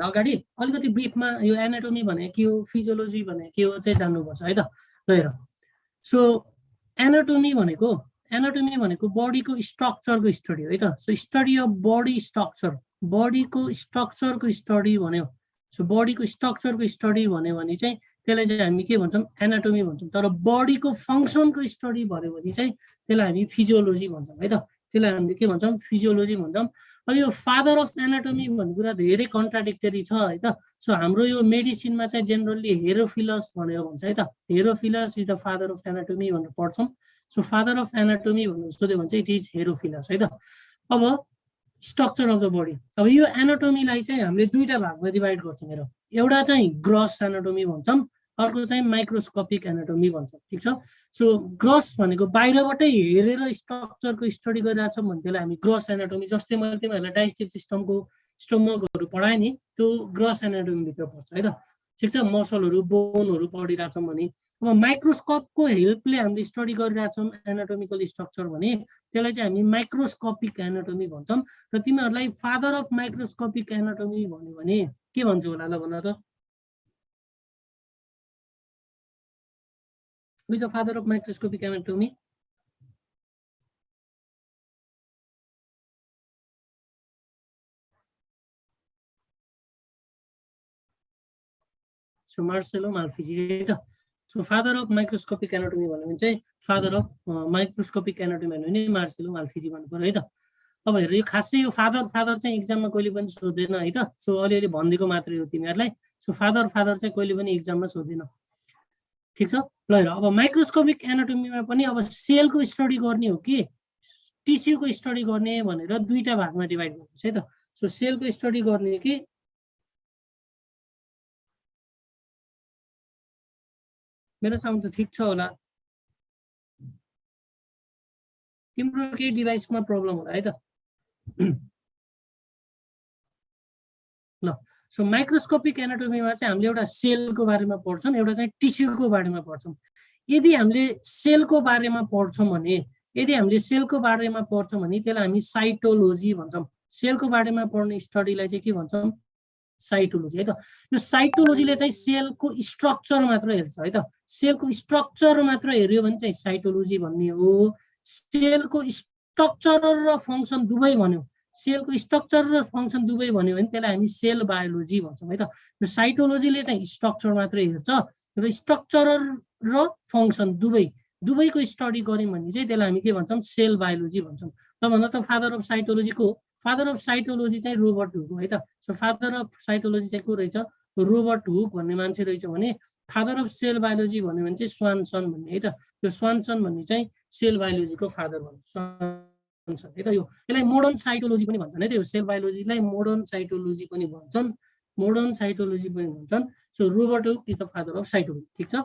भन्दा अगाडि अलिकति ब्रिफमा यो एनाटोमी भने के हो, फिजियोलोजी भने के हो चाहिँ जान्नुपर्छ है त। ल हेर, सो एनाटोमी भनेको बडीको स्ट्रक्चरको स्टडी हो है त। So study of body structure, बडीको स्ट्रक्चरको स्टडी भन्यो। सो बडीको स्ट्रक्चरको स्टडी भन्यो भने चाहिँ त्यसलाई चाहिँ हामी के भन्छौँ, एनाटोमी भन्छौँ। तर बडीको फङ्सनको स्टडी भन्यो भने चाहिँ त्यसलाई हामी फिजियोलोजी भन्छौँ है त। त्यसलाई हामीले के भन्छौँ, फिजियोलोजी भन्छौँ। अब यो फादर अफ एनाटोमी भन्ने कुरा धेरै कन्ट्राडिक्टरी छ है त। सो हाम्रो यो मेडिसिनमा चाहिँ जेनरली हेरोफिलस भनेर भन्छ है त। Herophilus is the father of anatomy भनेर पढ्छौँ। सो फादर अफ एनाटोमी भनेर सोध्यो भने चाहिँ इट इज हेरोफिलस है त। अब स्ट्रक्चर अफ द बडी, अब यो एनाटोमीलाई चाहिँ हामीले दुईटा भागमा डिभाइड गर्छौँ। हेर, एउटा चाहिँ ग्रस एनाटोमी भन्छौँ, अर्को चाहिँ माइक्रोस्कोपिक एनाटोमी भन्छौँ, ठिक छ। सो ग्रस भनेको बाहिरबाटै हेरेर स्ट्रक्चरको स्टडी गरिरहेछौँ भने त्यसलाई हामी ग्रस एनाटोमी, जस्तै मैले तिमीहरूलाई डाइजेस्टिभ सिस्टमको स्टोमकहरू पढाएँ नि, त्यो ग्रस एनाटोमीभित्र पर्छ है त, ठिक छ। मसलहरू, बोनहरू पढिरहेछौँ भने। अब माइक्रोस्कोपको हेल्पले हामीले स्टडी गरिरहेछौँ एनाटोमिकल स्ट्रक्चर भने त्यसलाई चाहिँ हामी माइक्रोस्कोपिक एनाटोमी भन्छौँ। र तिमीहरूलाई फादर अफ माइक्रोस्कोपिक एनाटोमी भन्यो भने के भन्छु होला ल भन त? Who is the father of microscopic anatomy? So Marcello Malpighi. So father of microscopic anatomy भन्यो भने चाहिँ फादर अफ माइक्रोस्कोपिक एनाटोमी भन्यो भने मार्सेलो माल्फिजी भन्नु पर्यो है त। अब हेर, यो खासै यो फादर चाहिँ एक्जाममा कहिले पनि सोध्दैन है त। सो अलिअलि भनिदिएको मात्रै हो तिमीहरूलाई। सो फादर चाहिँ कहिले पनि एक्जाममा सोध्दैन, ठिक छ। ल हेर, अब माइक्रोस्कोपिक एनाटोमीमा पनि अब सेलको स्टडी गर्ने हो कि टिस्युको स्टडी गर्ने भनेर दुईटा भागमा डिभाइड गर्नुपर्छ है त। सो सेलको स्टडी गर्ने कि मेरो साउन्ड त ठिक छ होला, तिम्रो केही डिभाइसमा प्रब्लम होला है त। ल, सो माइक्रोस्कोपिक एनाटोमीमा चाहिँ हामीले एउटा सेलको बारेमा पढ्छौँ, एउटा चाहिँ टिस्युको बारेमा पढ्छौँ। यदि हामीले सेलको बारेमा पढ्छौँ भने त्यसलाई हामी साइटोलोजी भन्छौँ। सेलको बारेमा पढ्ने स्टडीलाई चाहिँ के भन्छौँ, साइटोलोजी है त। यो साइटोलोजीले चाहिँ सेलको स्ट्रक्चर मात्र हेर्छ है त। सेलको स्ट्रक्चर मात्र हेर्यो भने चाहिँ साइटोलोजी भन्ने हो। सेलको स्ट्रक्चर र फङ्सन दुवै भन्यो, सेलको स्ट्रक्चर र फङ्सन दुवै भन्यो भने त्यसलाई हामी सेल बायोलोजी भन्छौँ है त। यो साइटोलोजीले चाहिँ स्ट्रक्चर मात्रै हेर्छ र स्ट्रक्चर र फङ्सन दुवैको स्टडी गऱ्यौँ भने चाहिँ त्यसलाई हामी के भन्छौँ, सेल बायोलोजी भन्छौँ। त भन्दा त फादर अफ साइटोलोजी चाहिँ रोबर्ट हुक हो है त। सो फादर अफ साइटोलोजी चाहिँ को रहेछ, रोबर्ट हुक भन्ने मान्छे रहेछ भने फादर अफ सेल बायोलोजी भन्यो भने चाहिँ स्वानसन भन्ने है त। यो स्वानसन भन्ने चाहिँ सेल बायोलोजीको फादर भन्ने स्वानसन है त। यसलाई मोडर्न साइटोलोजी पनि भन्छन् है त। यो सेल बायोलोजीलाई मोडर्न साइटोलोजी पनि भन्छन्। So Robert Hooke is the father of cytology, ठिक छ।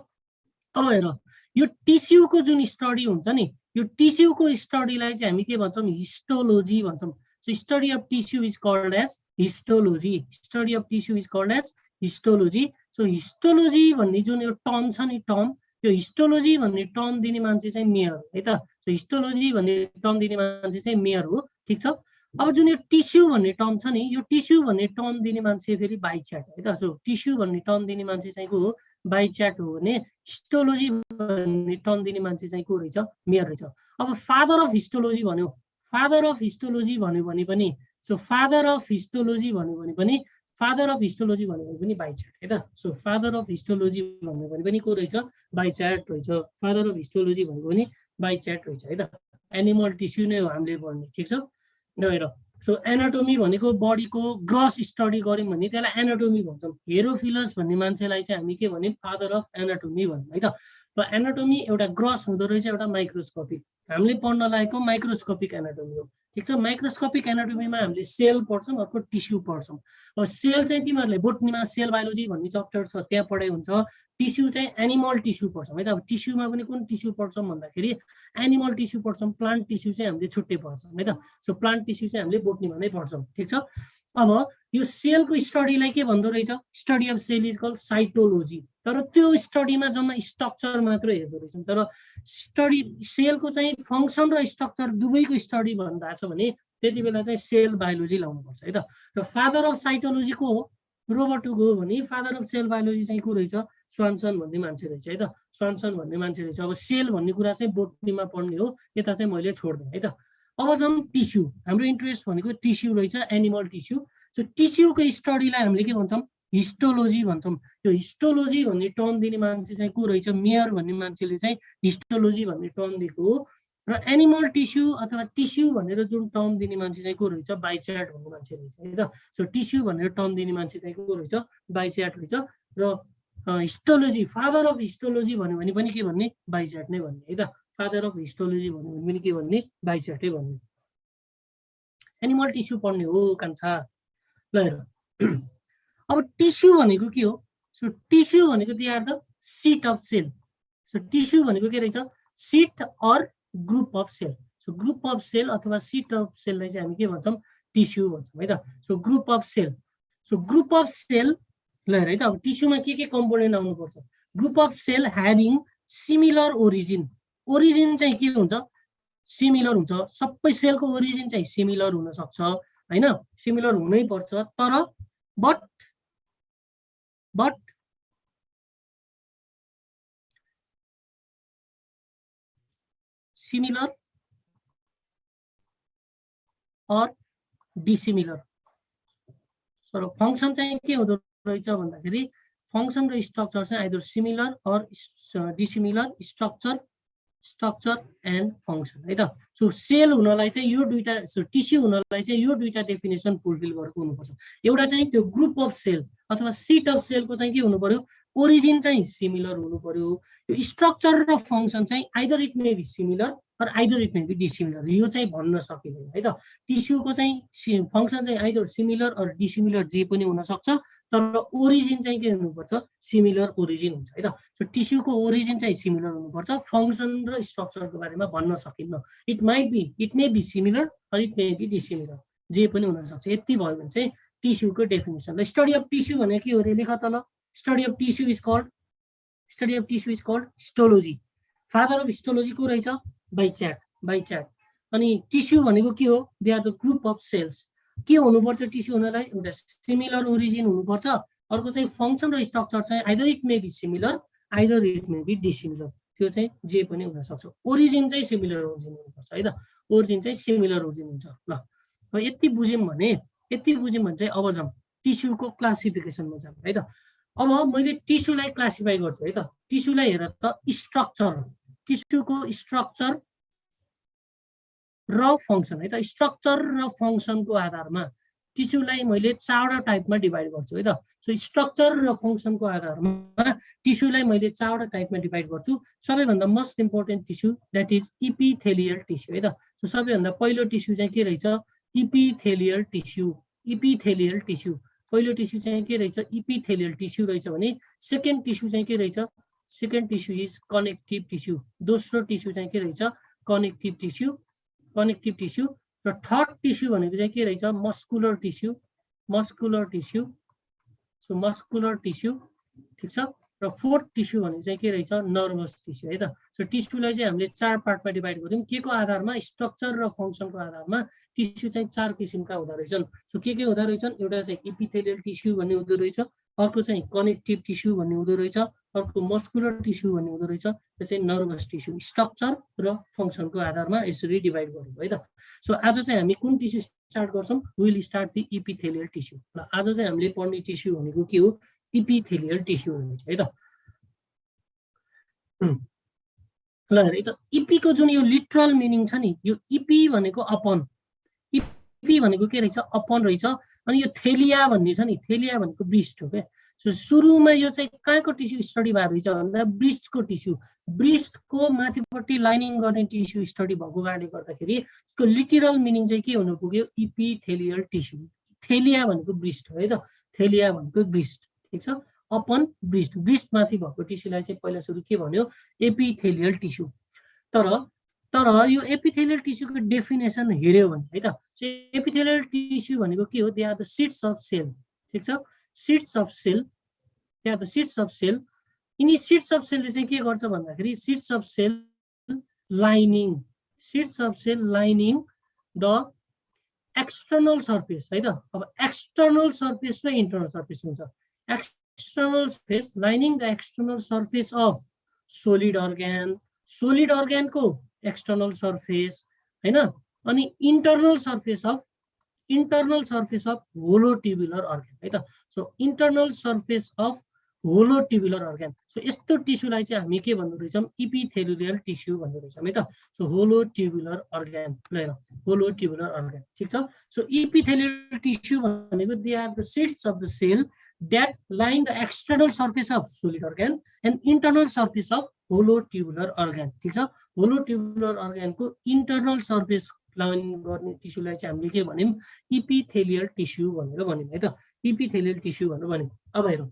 अब हेर, यो टिस्युको जुन स्टडी हुन्छ नि, यो टिस्युको स्टडीलाई चाहिँ हामी के भन्छौँ, हिस्टोलोजी भन्छौँ। So study of tissue is called as histology. Study of tissue is called as histology. So histology भन्ने जुन यो टर्म छ नि, यो हिस्टोलोजी भन्ने टर्म दिने मान्छे चाहिँ मेयर है त। सो हिस्टोलोजी भन्ने टर्म दिने मान्छे चाहिँ मेयर हो, ठिक छ। अब जुन यो टिस्यु भन्ने टर्म छ नि, यो टिस्यु भन्ने टर्म दिने मान्छे फेरि बाइच्याट है त। सो टिस्यु भन्ने टर्म दिने मान्छे चाहिँ को हो, बाइच्याट हो भने हिस्टोलोजी भन्ने टर्म दिने मान्छे चाहिँ को रहेछ, मेयर रहेछ। अब फादर अफ हिस्टोलोजी भन्यो भने पनि, सो फादर अफ हिस्टोलोजी भन्यो भने पनि बाइच्याट है त। सो फादर अफ हिस्टोलोजी भन्यो भने पनि को रहेछ, बाइच्याट रहेछ। फादर अफ हिस्टोलोजी भनेको पनि बाइच्याट रहेछ है त। एनिमल टिस्यु नै हो हामीले पढ्ने, ठिक छ। हेर, सो एनाटोमी भनेको बडीको ग्रस स्टडी गऱ्यौँ भने त्यसलाई एनाटोमी भन्छौँ। हेरोफिलस भन्ने मान्छेलाई चाहिँ हामी के भन्यौँ, फादर अफ एनाटोमी भन्यौँ है त। र एनाटोमी एउटा ग्रस हुँदो रहेछ, एउटा माइक्रोस्कोपिक। हामीले पढ्न लागेको माइक्रोस्कोपिक एनाटोमी हो, ठिक छ। माइक्रोस्कोपिक एनाटोमीमा हामीले सेल पढ्छौँ, अर्को टिस्यु पढ्छौँ। अब सेल चाहिँ तिमीहरूले बोटनीमा सेल बायोलोजी भन्ने चप्टर छ, त्यहाँ पढाइ हुन्छ। टिस्यु चाहिँ एनिमल टिस्यु पढ्छौँ है त। अब टिस्युमा पनि कुन टिस्यु पढ्छौँ भन्दाखेरि एनिमल टिस्यु पढ्छौँ, प्लान्ट टिस्यु चाहिँ हामीले छुट्टै पढ्छौँ है त। सो प्लान्ट टिस्यु चाहिँ हामीले बोटनीमा नै पढ्छौँ, ठिक छ। अब यो सेलको स्टडीलाई के भन्दो रहेछ, study of cell is called cytology. तर त्यो स्टडीमा जम्मा स्ट्रक्चर मात्र हेर्दो रहेछौँ। तर स्टडी सेलको चाहिँ फङ्सन र स्ट्रक्चर दुवैको स्टडी भनिरहेको छ भने त्यति बेला चाहिँ सेल बायोलोजी लाउनुपर्छ है त। र फादर अफ साइटोलोजी को हो, रोबर्ट हुक हो भने फादर अफ सेल बायोलोजी चाहिँ को रहेछ? स्वानसन भन्ने मान्छे रहेछ है त। स्वानसन भन्ने मान्छे रहेछ। अब सेल भन्ने कुरा चाहिँ बोटनीमा पढ्ने हो, यता चाहिँ मैले छोड्दिएँ है त। अब जाउँ टिस्यु। हाम्रो इन्ट्रेस्ट भनेको टिस्यु रहेछ, एनिमल टिस्यु। सो टिस्युको स्टडीलाई हामीले के भन्छौँ? हिस्टोलोजी भन्छौँ। यो हिस्टोलोजी भन्ने टर्म दिने मान्छे चाहिँ को रहेछ? मेयर भन्ने मान्छेले चाहिँ हिस्टोलोजी भन्ने टर्म दिएको हो। र एनिमल टिस्यु अथवा टिस्यु भनेर जुन टर्म दिने मान्छे चाहिँ को रहेछ? बाइच्याट भन्ने मान्छे रहेछ है त। सो टिस्यु भनेर टर्म दिने मान्छे चाहिँ को रहेछ? बाइच्याट रहेछ। र हिस्टोलोजी, फादर अफ हिस्टोलोजी भन्यो भने पनि के भन्ने? बाइच्याट नै भन्ने है त। फादर अफ हिस्टोलोजी भन्यो भने पनि के भन्ने? बाइच्याटै भन्ने। एनिमल टिस्यु पढ्ने हो कान्छा। ल हेर, अब टिस्यु भनेको के हो? सो टिस्यु भनेको they are the sheet of cell. So tissue भनेको के रहेछ? Sheet or group of cell. So group of cell अथवा सिट अफ सेललाई चाहिँ हामी के भन्छौँ? टिस्यु भन्छौँ है त। So group of cell. So group of cell, ल हेर है त, अब टिस्युमा के कम्पोनेन्ट आउनुपर्छ? Group of cell having similar origin. Origin चाहिँ के हुन्छ? सिमिलर हुन्छ। सबै सेलको ओरिजिन चाहिँ सिमिलर हुनसक्छ होइन, सिमिलर हुनै पर्छ। तर बट सिमिलर अर डिसिमिलर। तर फङ्सन चाहिँ के हुँदो रहेछ भन्दाखेरि फङ्सन र स्ट्रक्चर चाहिँ either similar or dissimilar, structure and function है त। सो सेल हुनलाई चाहिँ यो दुईटा, सो टिस्यु हुनलाई चाहिँ यो दुईटा डेफिनेसन फुलफिल गरेको हुनुपर्छ। एउटा चाहिँ त्यो ग्रुप अफ सेल अथवा सिट अफ सेलको चाहिँ के हुनु पर्यो? ओरिजिन चाहिँ सिमिलर हुनु पर्यो। यो स्ट्रक्चर र फङ्सन चाहिँ either it may be similar or either it may be dissimilar, यो चाहिँ भन्न सकिँदैन है त। टिस्युको चाहिँ फङ्सन चाहिँ आइदर सिमिलर अर डिसिमिलर जे पनि हुनसक्छ, तर ओरिजिन चाहिँ के हुनुपर्छ? सिमिलर ओरिजिन हुन्छ है त। सो टिस्युको ओरिजिन चाहिँ सिमिलर हुनुपर्छ। फङ्सन र स्ट्रक्चरको बारेमा भन्न सकिन्न। It may be similar or it may be dissimilar, जे पनि हुनसक्छ। यति भयो भने चाहिँ टिस्युको डेफिनेसन। स्टडी अफ टिस्यु भनेको के हो रे? लेख त ल। Study of tissue is called histology. Father of histology को रहेछ? बाइच्याट। अनि टिस्यु भनेको के हो? They are the group of cells. के हुनुपर्छ टिस्यु हुनलाई? एउटा सिमिलर ओरिजिन हुनुपर्छ। अर्को चाहिँ फङ्सन र स्ट्रक्चर चाहिँ either it may be similar either it may be dissimilar, त्यो चाहिँ जे पनि हुनसक्छ। ओरिजिन चाहिँ सिमिलर ओरिजिन हुनुपर्छ है त। ओरिजिन चाहिँ सिमिलर ओरिजिन हुन्छ। ल अब यति बुझ्यौँ भने चाहिँ अब जाउँ टिस्युको क्लासिफिकेसनमा जाउँ है त। अब मैले टिस्युलाई क्लासिफाई गर्छु है त। टिस्युलाई हेर त, स्ट्रक्चर, टिस्युको स्ट्रक्चर र फङ्सन है त। स्ट्रक्चर र फङ्सनको आधारमा टिस्युलाई मैले 4वटा टाइपमा डिभाइड गर्छु है त। सो स्ट्रक्चर र फङ्सनको आधारमा टिस्युलाई मैले 4वटा टाइपमा डिभाइड गर्छु। सबैभन्दा most important tissue that is epithelial tissue है त। सो सबैभन्दा पहिलो टिस्यु चाहिँ के रहेछ? Epithelial tissue. पहिलो टिस्यु चाहिँ के रहेछ? इपिथेलियल टिस्यु रहेछ भने सेकेन्ड टिस्यु चाहिँ के रहेछ? Second tissue is connective tissue. दोस्रो टिस्यु चाहिँ के रहेछ? Connective tissue. र थर्ड टिस्यु भनेको चाहिँ के रहेछ? Muscular tissue. So muscular tissue, ठिक छ। र फोर्थ टिस्यु भनेको चाहिँ के रहेछ? नर्भस टिस्यु है त। सो टिस्युलाई चाहिँ हामीले 4 पार्टमा डिभाइड गर्यौँ। के को आधारमा? स्ट्रक्चर र फङ्सनको आधारमा टिस्यु चाहिँ 4 किसिमका हुँदो रहेछन्। सो के हुँदो रहेछन्? एउटा चाहिँ इपिथेलियल टिस्यु भन्ने हुँदो रहेछ, अर्को चाहिँ कनेक्टिभ टिस्यु भन्ने हुँदो रहेछ, अर्को मस्कुलर टिस्यु भन्ने हुँदो रहेछ, त्यो चाहिँ नर्भस टिस्यु। स्ट्रक्चर र फङ्सनको आधारमा यसरी डिभाइड गरेको है त। सो आज चाहिँ हामी कुन टिस्यु स्टार्ट गर्छौँ? Will start the epithelial tissue. ल आज चाहिँ हामीले पढ्ने टिस्यु भनेको के हो? इपिथेलियल टिस्यु रहेछ है त। ल हेर त, इपीको जुन यो लिटरल मिनिङ छ नि, यो इपी भनेको अपन, इपी भनेको के रहेछ? अपन रहेछ। अनि यो थेलिया भन्ने छ नि, थेलिया भनेको ब्रिस्ट हो क्या। सो सुरुमा यो चाहिँ कहाँको टिस्यु स्टडी भएको रहेछ भन्दा ब्रिस्टको टिस्यु, ब्रिस्टको माथिपट्टि लाइनिङ गर्ने टिस्यु स्टडी भएको कारणले गर्दाखेरि यसको लिटरल मिनिङ चाहिँ के हुनु पुग्यो? Epithelial tissue. थेलिया भनेको ब्रिस्ट हो है त। थेलिया भनेको ब्रिस्ट, ठिक छ। अपन ब्रिस्ट माथि भएको टिस्युलाई चाहिँ पहिला सुरु के भन्यो? Epithelial tissue. तर यो एपिथेलियल टिस्युको डेफिनेसन हेर्यो भने है त, एपिथेलियल टिस्यु भनेको के हो? They are the sheets of cell, ठिक छ। Sheets of cell, they are the sheets of cell. यिनी सिट्स अफ सेलले चाहिँ के गर्छ भन्दाखेरि sheets of cell lining the external surface है त। अब एक्सटर्नल सर्फेस र इन्टर्नल सर्फेस हुन्छ। External surface lining the external surface of solid अर्ग्यानको एक्सटर्नल सर्फेस हैन। अनि internal surface of hollow tubular organ है त। So internal surface of hollow tubular organ. So यस्तो टिस्युलाई चाहिँ हामी के भन्नु रहेछौँ, इपिथेलुलर टिस्यु भन्नु रहेछौँ है त। सो होलो ट्युबुलर अर्ग्यान ल होलो ट्युबुलर अर्ग्यान ठिक छ। सो इपिथेलुलर टिस्यु भनेको they are the sheets of the cell that line the external surface of solid organ and internal surface of hollow tubular organ ठीक छ। होलो ट्युबुलर अर्ग्यानको इन्टर्नल सर्फेस लाइन गर्ने टिस्युलाई चाहिँ हामीले के भन्यौँ, इपिथेलियल टिस्यु भनेर भन्यौँ है त। इपिथेलियल टिस्यु भनेर भन्यौँ। अब हेरौँ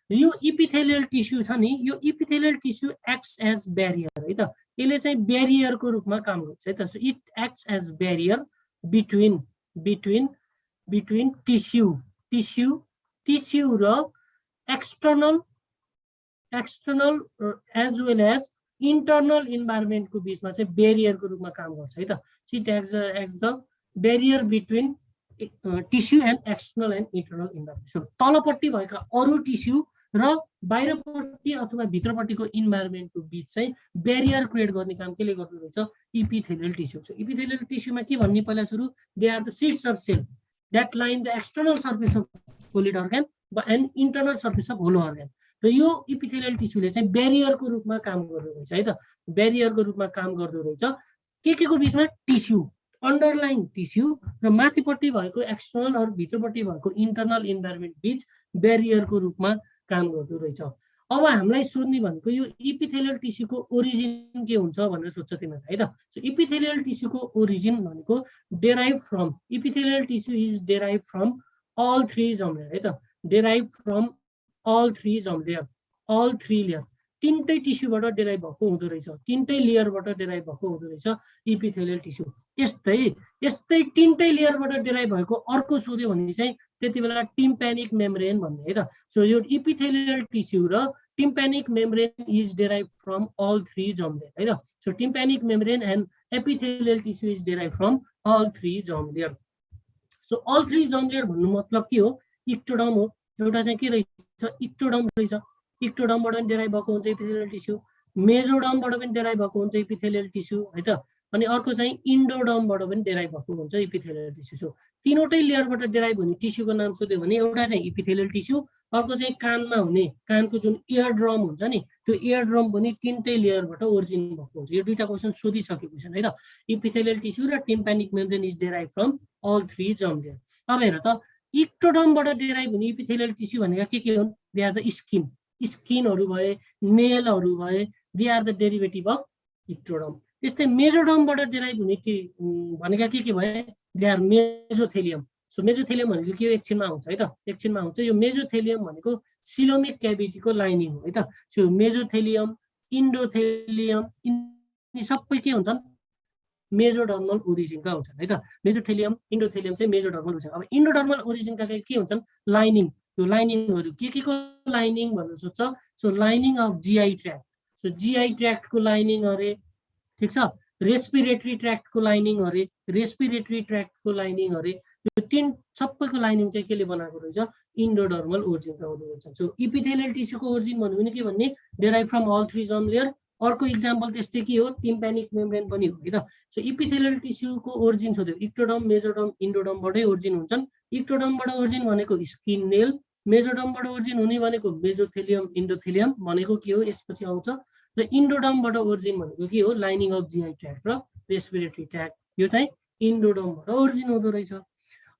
यो इपिथेलियल टिस्यु छ नि, यो epithelial tissue acts as barrier है त। यसले चाहिँ ब्यारियरको रूपमा काम गर्छ है त। So it acts as barrier between tissue र external as well as internal इन्भाइरोमेन्टको बिचमा चाहिँ ब्यारियरको रूपमा काम गर्छ है त। It acts the barrier between tissue and external and internal environment. So तलपट्टि भएका अरू टिस्यु र बाहिरपट्टि अथवा भित्रपट्टिको इन्भाइरोमेन्टको बिच चाहिँ ब्यारियर क्रिएट गर्ने काम केले गर्दो रहेछ, इपिथेलियल टिस्यु। सो इपिथेलियल टिस्युमा के भन्ने पहिला सुरु, they are the sheets of cell that line the external surface of solid organ and internal surface of hollow organ। र यो इपिथेलियल टिस्युले चाहिँ ब्यारियरको रूपमा काम गर्दो रहेछ है त। ब्यारियरको रूपमा काम गर्दो रहेछ के को बिचमा, टिस्यु अन्डरलाइन टिस्यु र माथिपट्टि भएको एक्सटर्नल र भित्रपट्टि भएको इन्टर्नल इन्भाइरोमेन्ट बिच ब्यारियरको रूपमा काम गर्दो रहेछ। अब हामीलाई सोध्ने भनेको यो इपिथेलियल टिस्युको ओरिजिन के हुन्छ भनेर सोध्छ तिमीहरूले है त। सो इपिथेलियल टिस्युको ओरिजिन भनेको derive from, epithelial tissue is derive from all three germ layer है त। Derive from all three germ layer, all three layer, तीनटै टिस्युबाट डेराइभ भएको हुँदो रहेछ, तीनटै लेयरबाट डेराइभ भएको हुँदो रहेछ इपिथेलियल टिस्यु। यस्तै तीनटै लेयरबाट डेराइभ भएको अर्को सोध्यो भने चाहिँ त्यति बेला टिम्प्यानिक मेम्ब्रेन भन्ने है त। सो यो इपिथेलियल टिस्यु र tympanic membrane is derive from all three germ layer है त। So tympanic membrane and epithelial tissue is derive from all three germ layer. So all three germ layer भन्नु मतलब के हो, इक्टोडम हो। एउटा चाहिँ के रहेछ, इक्टोडम रहेछ। इक्टोडमबाट पनि डेराइभ भएको हुन्छ इपिथेलियल टिस्यु, मेजोडमबाट पनि डेराइभ भएको हुन्छ इपिथेलियल टिस्यु है त। अनि अर्को चाहिँ इन्डोडमबाट पनि डेराइभ भएको हुन्छ इपिथेलियल टिस्यु। सो तीनवटै लेयरबाट डेराइभ हुने टिस्युको नाम सोध्यो भने एउटा चाहिँ इपिथेलियल टिस्यु, अर्को चाहिँ कानमा हुने, कानको जुन इयर ड्रम हुन्छ नि, त्यो इयर ड्रम पनि तीनटै लेयरबाट ओरिजिन भएको हुन्छ। यो दुईटा क्वेसन सोधिसकेको छ है त। इपिथेलियल टिस्यु र tympanic membrane is derive from all three germ layer. अब हेर त, इक्टोडमबाट डेराइभ हुने इपिथेलियल टिस्यु भनेका के हुन्, दे आर द स्किनहरू भए, नेलहरू भए, they are the derivative of ectoderm. त्यस्तै मेजोडमबाट डेराइभ हुने भनेका के भए, they are mesothelium. So mesothelium भनेको के हो, एकछिनमा आउँछ है त, एकछिनमा आउँछ। यो मेजोथेलियम भनेको सिलोमिक क्याभिटीको लाइनिङ हो है त। सो मेजोथेलियम, इन्डोथेलियम यी सबै के हुन्छन्, मेजोडर्मल ओरिजिनका हुन्छन् है त। मेजोथेलियम, इन्डोथेलियम चाहिँ मेजोडर्मल ओरिजिन। अब इन्डोडर्मल ओरिजिनका के हुन्छन्, लाइनिङ। यो लाइनिङहरू के को लाइनिङ भनेर सोध्छ, so lining of GI tract. So GI ट्र्याक्टको लाइनिङ अरे, ठिक छ। रेस्पिरेटरी ट्र्याक्टको लाइनिङ अरे, रेस्पिरेटरी ट्र्याक्टको लाइनिङ अरे, यो तीन सबैको लाइनिङ चाहिँ केले बनाएको रहेछ, इन्डोडर्मल ओरिजिनका हुँदो रहेछ। सो इपिथेलियल टिस्युको ओरिजिन भन्नु भने के भन्ने, derive from all three germ layer. अर्को इक्जाम्पल त्यस्तै के हो, टिम्प्यानिक मेम्ब्रेन पनि हो है त। सो इपिथेलियल टिस्युको ओरिजिन सोध्यो, इक्टोडम, मेजोडम, इन्डोडमबाटै ओरिजिन हुन्छन्। इक्टोडमबाट ओरिजिन भनेको स्किन, नेल। मेजोडमबाट ओरिजिन हुने भनेको मेजोथेलियम, इन्डोथेलियम भनेको के हो, यसपछि आउँछ। र इन्डोडमबाट ओरिजिन भनेको के हो, लाइनिङ अफ जिआई ट्र्याक्ट र रेस्पिरेटरी ट्र्याक्ट। यो चाहिँ इन्डोडमबाट ओरिजिन हुँदो रहेछ।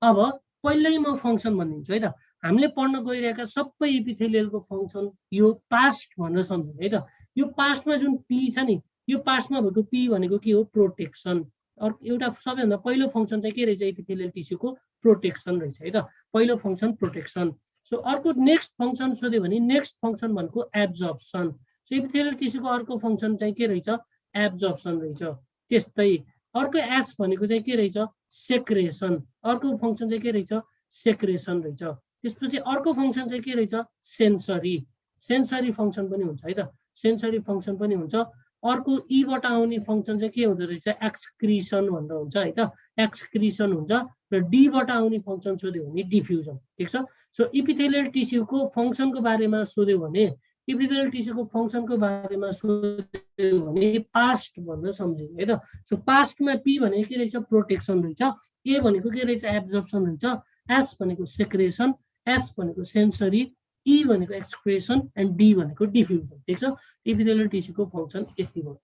अब पहिल्यै म फङ्सन भनिदिन्छु है त। हामीले पढ्न गइरहेका सबै इपिथेलियलको फङ्सन यो पास्ट भनेर सम्झौँ है त। यो पास्टमा जुन पी छ नि, यो पास्टमा भएको पी भनेको के हो, प्रोटेक्सन। एउटा सबैभन्दा पहिलो फङ्सन चाहिँ के रहेछ, इपिथेलियल टिस्युको प्रोटेक्सन रहेछ है त। पहिलो फङ्सन प्रोटेक्सन। सो अर्को नेक्स्ट फङ्सन सोध्यो भने नेक्स्ट फङ्सन भनेको एब्जर्प्सन। सो इपिथेलियल टिस्युको अर्को फङ्सन चाहिँ के रहेछ, एब्जर्प्सन रहेछ। त्यस्तै अर्को एस भनेको चाहिँ के रहेछ, सेक्रेसन। अर्को फङ्सन चाहिँ के रहेछ, सेक्रेसन रहेछ। त्यसपछि अर्को फङ्सन चाहिँ के रहेछ, सेन्सरी फङ्सन पनि हुन्छ है त। सेन्सरी फङ्सन पनि हुन्छ। अर्को ईबाट आउने फङ्सन चाहिँ के हुँदो रहेछ एक्सक्रिसन भनेर हुन्छ है त एक्सक्रिसन हुन्छ र डीबाट आउने फङ्सन सोध्यो भने डिफ्युजन ठीक छ सो इपिथेलियल टिस्युको फङ्सनको बारेमा सोध्यो भने इपिथेलियल टिस्युको फङ्सनको बारेमा सोध्यो भने पास्ट भनेर सम्झिनु है त सो पास्टमा पी भनेको के रहेछ प्रोटेक्सन रहेछ ए भनेको के रहेछ एब्जर्प्सन रहेछ एस भनेको सेक्रेसन एस भनेको सेन्सरी ई भनेको एक्सक्रेसन एन्ड डी भनेको डिफ्युजन ठीक छ इपिथेलियल टिस्युको फङ्सन यति हो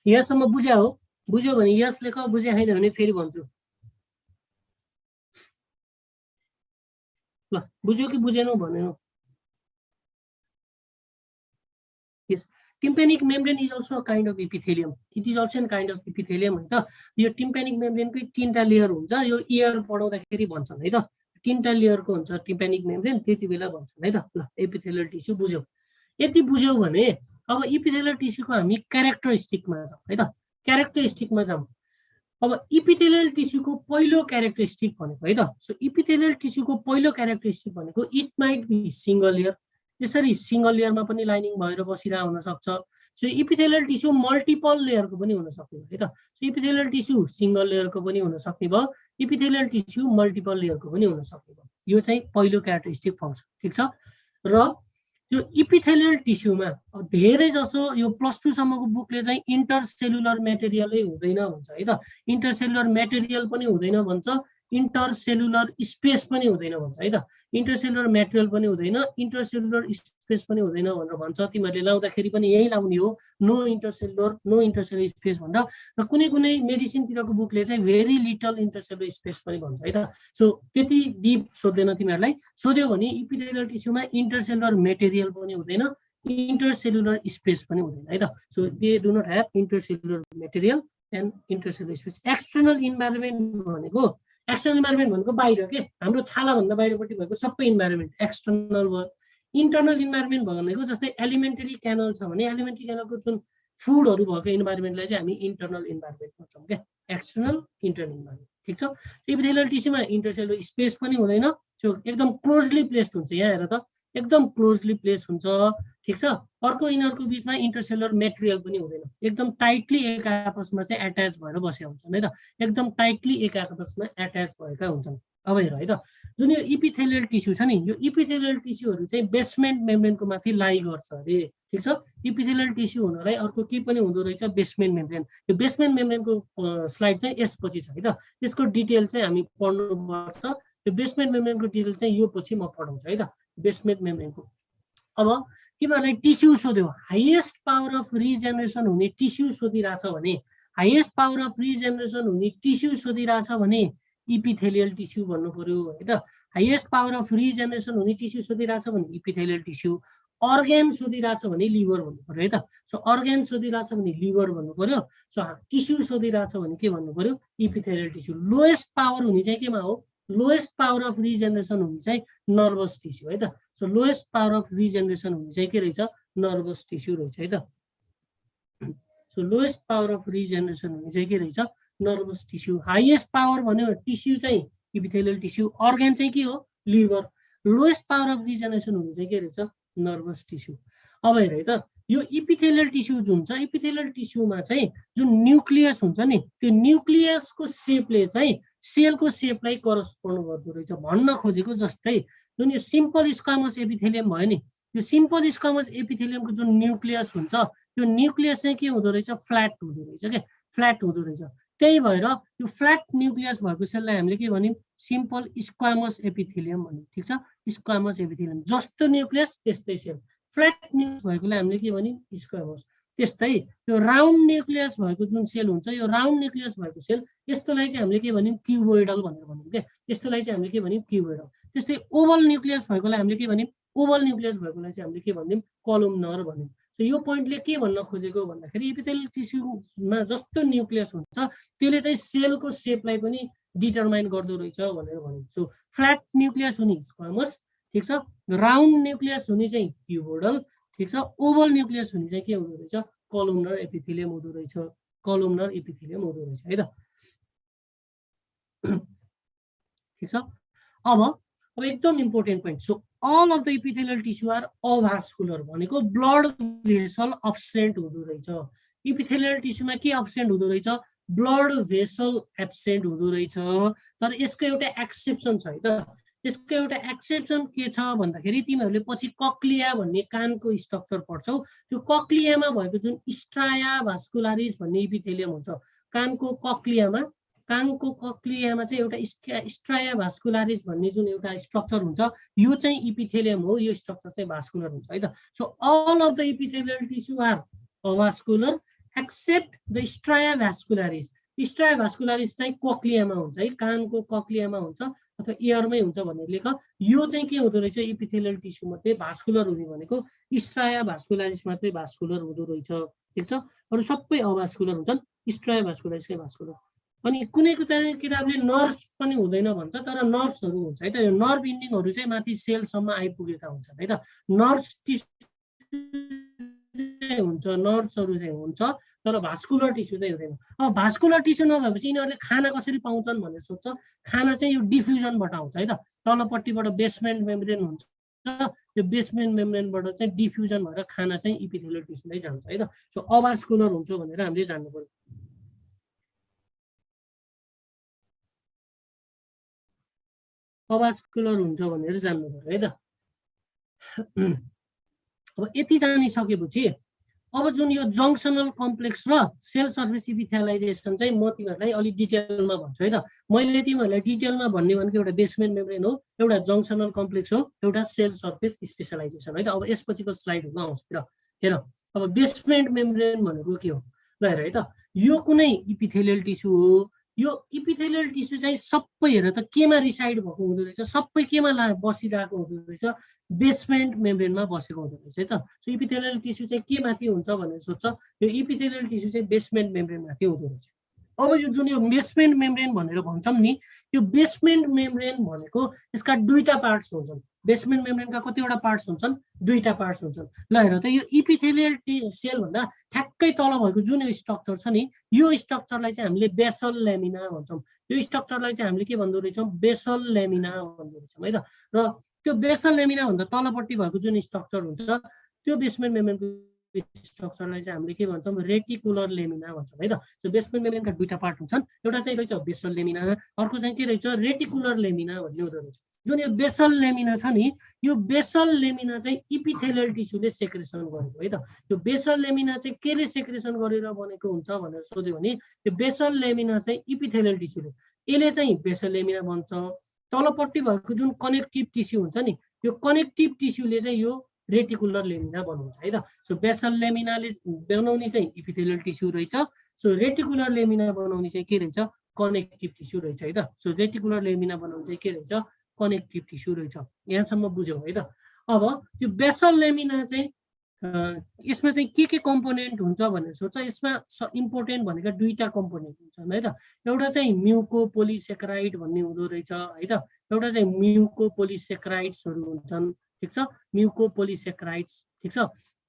यहाँसम्म बुझ्या हो बुझ्यो भने यस लेख बुझ्या छैन भने फेरि भन्छु ल बुझ्यो कि बुझेनौ भनेन यस tympanic membrane is also a kind of epithelium it is also a kind of epithelium है त यो tympanic membrane को तीनटा लेयर हुन्छ यो इयर पढाउँदाखेरि भन्छन् है त तीनटा लेयर को हुन्छ tympanic membrane त्यति बेला भन्छन् है त ल एपिथेलियल टिस्यु बुझ्यौ यति बुझ्यौ भने अब एपिथेलियल टिस्युको हामी क्यारेक्टरिस्टिकमा जाउँ है त क्यारेक्टरिस्टिकमा जाउँ अब एपिथेलियल टिस्युको पहिलो क्यारेक्टरिस्टिक भनेको है त सो एपिथेलियल टिस्युको पहिलो क्यारेक्टरिस्टिक भनेको it might be single layer यसरी सिंगल लेयरमा पनि लाइनिङ भएर बसिरा हुन सक्छ सो एपिथेलियल टिस्यु मल्टिपल लेयरको पनि हुन सक्ने है त सो एपिथेलियल टिस्यु सिंगल लेयरको पनि हुन सक्ने भयो एपिथेलियल टिस्यु मल्टिपल लेयरको पनि हुन सक्ने भयो यो चाहिँ पहिलो क्यारेक्टरिस्टिक फङ्सन ठीक छ र यो एपिथेलियल टिस्युमा धेरै जसो यो +2 सम्मको बुकले चाहिँ इन्टरसेलुलर मेटेरियलै हुँदैन भन्छ है त इन्टरसेलुलर मेटेरियल पनि हुँदैन भन्छ इन्टरसेलुलर स्पेस पनि हुँदैन भन्छ है त इन्टरसेलुलर मेटेरियल पनि हुँदैन इन्टरसेलुलर स्पेस पनि हुँदैन भनेर भन्छ तिमीहरूले लाउँदाखेरि पनि यही लाउने हो नो इन्टरसेलुलर स्पेस भनेर र कुनै कुनै मेडिसिनतिरको बुकले चाहिँ भेरी लिटल इन्टरसेलुलर स्पेस पनि भन्छ है त सो त्यति डिप सोध्दैन तिमीहरूलाई सोध्यो भने एपिथेलियल टिस्युमा इन्टरसेलुलर मेटेरियल पनि हुँदैन इन्टरसेलुलर स्पेस पनि हुँदैन है त so they do not have intercellular material and intercellular space external environment भनेको एक्सटर्नल इन्भाइरोमेन्ट भनेको बाहिर के हाम्रो छालाभन्दा बाहिरपट्टि भएको सबै इन्भाइरोमेन्ट एक्सटर्नल भयो इन्टर्नल इन्भाइरोमेन्ट भनेको जस्तै एलिमेन्टरी क्यानल छ भने एलिमेन्टरी क्यानलको जुन फुडहरू भएको इन्भाइरोमेन्टलाई चाहिँ हामी इन्टर्नल इन्भाइरोमेन्ट भन्छौँ क्या एक्सटर्नल इन्टर्नल इन्भाइरोमेन्ट ठिक छ एपिथेलियल टिस्युमा इन्टरसेलुलर स्पेस पनि हुँदैन सो एकदम क्लोजली प्लेस्ड हुन्छ यहाँ हेर त एकदम क्लोजली प्लेस्ड हुन्छ ठिक छ अर्को यिनीहरूको बिचमा इन्टरसेलुलर मेटेरियल पनि हुँदैन एकदम टाइटली एक आपसमा चाहिँ एट्याच भएर बसेका हुन्छन् है त एकदम टाइटली एक आपसमा एट्याच भएका हुन्छन् अब हेर है त जुन यो एपिथेलियल टिस्यु छ नि यो एपिथेलियल टिस्युहरू चाहिँ बेसमेन्ट मेम्ब्रेनको माथि लाई गर्छ अरे ठिक छ एपिथेलियल टिस्यु हुनलाई अर्को के पनि हुँदो रहेछ बेसमेन्ट मेम्ब्रेन यो बेसमेन्ट मेम्ब्रेनको स्लाइड चाहिँ यसपछि छ है त यसको डिटेल चाहिँ हामी पढ्नुपर्छ यो बेसमेन्ट मेम्ब्रेनको डिटेल चाहिँ यो पछि म पढाउँछु है त बेसमेन्ट मेम्ब्रेनको अब तिमीहरूलाई टिस्यु सोध्यो हाइएस्ट पावर अफ रिजेनेरेसन हुने टिस्यु सोधिरहेछ भने हाइएस्ट पावर अफ रिजेनेरेसन हुने टिस्यु सोधिरहेछ भने इपिथेलियल टिस्यु भन्नु पर्यो है त हाइएस्ट पावर अफ रिजेनेरेसन हुने टिस्यु सोधिरहेछ भने इपिथेलियल टिस्यु अर्ग्यान सोधिरहेछ भने लिभर भन्नु पर्यो है त सो अर्ग्यान सोधिरहेछ भने लिभर भन्नु पर्यो सो टिस्यु सोधिरहेछ भने के भन्नु पर्यो इपिथेलियल टिस्यु लोएस्ट पावर हुने चाहिँ केमा हो लोएस्ट पावर अफ रिजेनेरेसन हुने चाहिँ नर्भस टिस्यु है त सो लोएस्ट पावर अफ रिजेनेरेसन हुने चाहिँ के रहेछ नर्भस टिस्यु रहेछ है त सो लोएस्ट पावर अफ रिजेनेरेसन हुने चाहिँ के रहेछ नर्भस टिस्यु हाइएस्ट पावर भन्यो टिस्यु चाहिँ इपिथेलियल टिस्यु अर्ग्यान चाहिँ के हो लिभर लोएस्ट पावर अफ रिजेनेरेसन हुने चाहिँ के रहेछ नर्भस टिस्यु अब हेर है त यो इपिथेलियल टिस्यु जुन छ इपिथेलियल टिस्युमा चाहिँ जुन न्युक्लियस हुन्छ नि त्यो न्युक्लियसको सेपले चाहिँ सेलको सेपलाई करस्पोन्ड गर्दो रहेछ भन्न खोजेको जस्तै जुन यो सिम्पल स्क्वामस एपिथेलियम भयो नि यो सिम्पल स्क्वामस एपिथेलियमको जुन न्युक्लियस हुन्छ त्यो न्युक्लियस चाहिँ के हुँदो रहेछ फ्ल्याट हुँदो रहेछ के फ्ल्याट हुँदो रहेछ त्यही भएर यो फ्ल्याट न्युक्लियस भएको सेललाई हामीले के भन्यौँ सिम्पल स्क्वामस एपिथेलियम भन्यौँ ठिक छ स्क्वामस एपिथेलियम जस्तो न्युक्लियस त्यस्तै सेल फ्ल्याट न्युक्लियस भएकोलाई हामीले के भन्यौँ स्क्वामस त्यस्तै यो राउन्ड न्युक्लियस भएको जुन सेल हुन्छ यो राउन्ड न्युक्लियस भएको सेल यस्तोलाई चाहिँ हामीले के भन्यौँ क्युबोइडल भनेर भन्यौँ के यस्तोलाई चाहिँ हामीले के भन्यौँ क्युबोइडल त्यस्तै ओभल न्युक्लियस भएकोलाई हामीले के भन्यौँ ओभल न्युक्लियस भएकोलाई चाहिँ हामीले के भन्यौँ कलुमनर भन्यौँ सो यो पोइन्टले के भन्न खोजेको भन्दाखेरि एपिथेलियल टिस्युमा जस्तो न्युक्लियस हुन्छ त्यसले चाहिँ सेलको सेपलाई पनि डिटरमाइन गर्दो रहेछ भनेर भन्यौँ सो फ्ल्याट न्युक्लियस हुने स्क्वामस ठिक छ राउन्ड न्युक्लियस हुने चाहिँ क्युबोइडल ठिक छ ओभल न्युक्लियस हुने चाहिँ के हुँदो रहेछ कलुमनर एपिथेलियम हुँदो रहेछ कलुमनर एपिथेलियम हुँदो रहेछ है त ठिक छ अब एकदम important point so all of the epithelial tissue are avascular भनेको ब्लड भेसल अब्सेन्ट हुँदो रहेछ इपिथेलियल टिस्युमा के एब्सेन्ट हुँदो रहेछ ब्लड भेसल एब्सेन्ट हुँदो रहेछ तर यसको एउटा एक्सेप्सन छ है त यसको एउटा एक्सेप्सन के छ भन्दाखेरि तिमीहरूले पछि कक्लिया भन्ने कानको स्ट्रक्चर पढ्छौ त्यो कक्लियामा भएको जुन स्ट्राया भास्कुलारिस भन्ने इपिथेलियम हुन्छ कानको कक्लियामा चाहिँ एउटा स्ट्राया भास्कुलारिस भन्ने जुन एउटा स्ट्रक्चर हुन्छ यो चाहिँ इपिथेलियम हो यो स्ट्रक्चर चाहिँ भास्कुलर हुन्छ है त so all of the epithelial tissue are avascular except the stria vascularis चाहिँ कक्लियामा हुन्छ है कानको कक्लियामा हुन्छ अथवा एयरमै हुन्छ भनेर लेख यो चाहिँ के हुँदो रहेछ इपिथेलियल टिस्यु मध्ये भास्कुलर हुने भनेको स्ट्राया भास्कुलारिस मात्रै भास्कुलर हुँदो रहेछ ठीक छ अरु सबै अभास्कुलर हुन्छन् स्ट्राया भास्कुलारिस चाहिँ भास्कुलर अनि कुनै किताबले नर्भ पनि हुँदैन भन्छ तर नर्भ्सहरु हुन्छ है त यो नर्भ इन्डिङहरु चाहिँ माथि सेलसम्म आइपुगेका हुन्छन् है त नर्भ हुन्छ नर्भ्सहरु चाहिँ हुन्छ तर भास्कुलर टिस्यु चाहिँ हुँदैन अब भास्कुलर टिस्यु नभएपछि यिनीहरुले खाना कसरी पाउँछन् भनेर सोध्छ खाना चाहिँ यो डिफ्युजनबाट आउँछ है त तलपट्टिबाट बेसमेन्ट मेम्ब्रेन हुन्छ यो बेसमेन्ट मेम्ब्रेनबाट चाहिँ डिफ्युजन भएर खाना चाहिँ इपिथेलियल टिस्युमै जान्छ है त सो अभास्कुलर हुन्छ भनेर हामीले जान्नु पर्यो अभास्कुलर हुन्छ भनेर जान्नु पर्यो है त अब यति जानिसकेपछि अब जुन यो जंक्सनल कम्प्लेक्स र सेल सर्फेस इपिथेलाइजेसन चाहिँ म तिमीहरूलाई अलि डिटेलमा भन्छु है त मैले तिमीहरूलाई डिटेलमा भन्ने भनेको एउटा बेसमेन्ट मेम्ब्रेन हो एउटा जंक्सनल कम्प्लेक्स हो एउटा सेल सर्फेस स्पेशलाइजेसन है त अब यसपछिको स्लाइडहरुमा आउँछ र हेर अब बेसमेन्ट मेम्ब्रेन भनेको के हो ल हेर है त यो कुनै इपिथेलियल टिस्यु हो यो इपिथेलियल टिस्यु चाहिँ सबै हेर त केमा रिसाइड भएको हुँदो रहेछ सबै केमा बसिरहेको हुँदो रहेछ बेसमेन्ट मेम्ब्रेनमा बसेको हुँदो रहेछ है त सो इपिथेलियल टिस्यु चाहिँ के माथि हुन्छ भनेर सोध्छ यो इपिथेलियल टिस्यु चाहिँ बेसमेन्ट मेम्ब्रेन माथि हुँदो रहेछ अब यो जुन यो बेसमेन्ट मेम्ब्रेन भनेर भन्छौं नि यो बेसमेन्ट मेम्ब्रेन भनेको यसका दुईटा पार्ट्स हुन्छन् बेसमेन्ट मेम्ब्रेनका कतिवटा पार्ट्स हुन्छन् दुईटा पार्ट्स हुन्छन् ल हेर त यो इपिथेलियल सेल भन्दा ठ्याक्कै तल भएको जुन यो स्ट्रक्चर छ नि यो स्ट्रक्चरलाई चाहिँ हामीले बेसल लेमिना भन्छौं यो स्ट्रक्चरलाई चाहिँ हामीले के भन्दो रहेछौं बेसल लेमिना भन्दो रहेछौं है त र त्यो बेसल लेमिना भन्दा तलपट्टि भएको जुन स्ट्रक्चर हुन्छ त्यो बेसमेन्ट मेम्ब्रेनको स्ट्रक्चरलाई चाहिँ हामीले के भन्छौं रेटिकुलर लेमिना भन्छौं है त सो बेसमेन्ट मेम्ब्रेनका दुईटा पार्ट हुन्छन् एउटा चाहिँ रहेछ बेसल लेमिना अर्को चाहिँ के रहेछ रेटिकुलर लेमिना भन्ने हुँदो रहेछ जुन यो बेसल लेमिना छ नि यो बेसल लेमिना चाहिँ इपिथेलियल टिस्युले सेक्रेसन गरेको है त यो बेसल लेमिना चाहिँ केले सेक्रेसन गरेर बनेको हुन्छ भनेर सोध्यो भने यो बेसल लेमिना चाहिँ इपिथेलियल टिस्युले यसले चाहिँ बेसल लेमिना भन्छ तलपट्टि भएको जुन कनेक्टिभ टिस्यु हुन्छ नि यो कनेक्टिभ टिस्युले चाहिँ यो रेटिकुलर लेमिना बनाउँछ है त सो बेसल लेमिनाले बनाउने चाहिँ इपिथेलियल टिस्यु रहेछ सो रेटिकुलर लेमिना बनाउने चाहिँ के रहेछ कनेक्टिभ टिस्यु रहेछ है त सो रेटिकुलर लेमिना बनाउने चाहिँ के रहेछ कनेक्टिभ टिस्यु रहेछ यहाँसम्म बुझ्यौ है त अब यो बेसल लेमिना चाहिँ यसमा चाहिँ के कम्पोनेन्ट हुन्छ भनेर सोध्छ यसमा इम्पोर्टेन्ट भनेको दुईटा कम्पोनेन्ट हुन्छन् है त एउटा चाहिँ म्युकोपोलिसेक्राइड भन्ने हुँदो रहेछ है त एउटा चाहिँ म्युकोपोलिसेक्राइड्सहरु हुन्छन् ठीक छ म्युकोपोलिसेक्राइड्स ठीक छ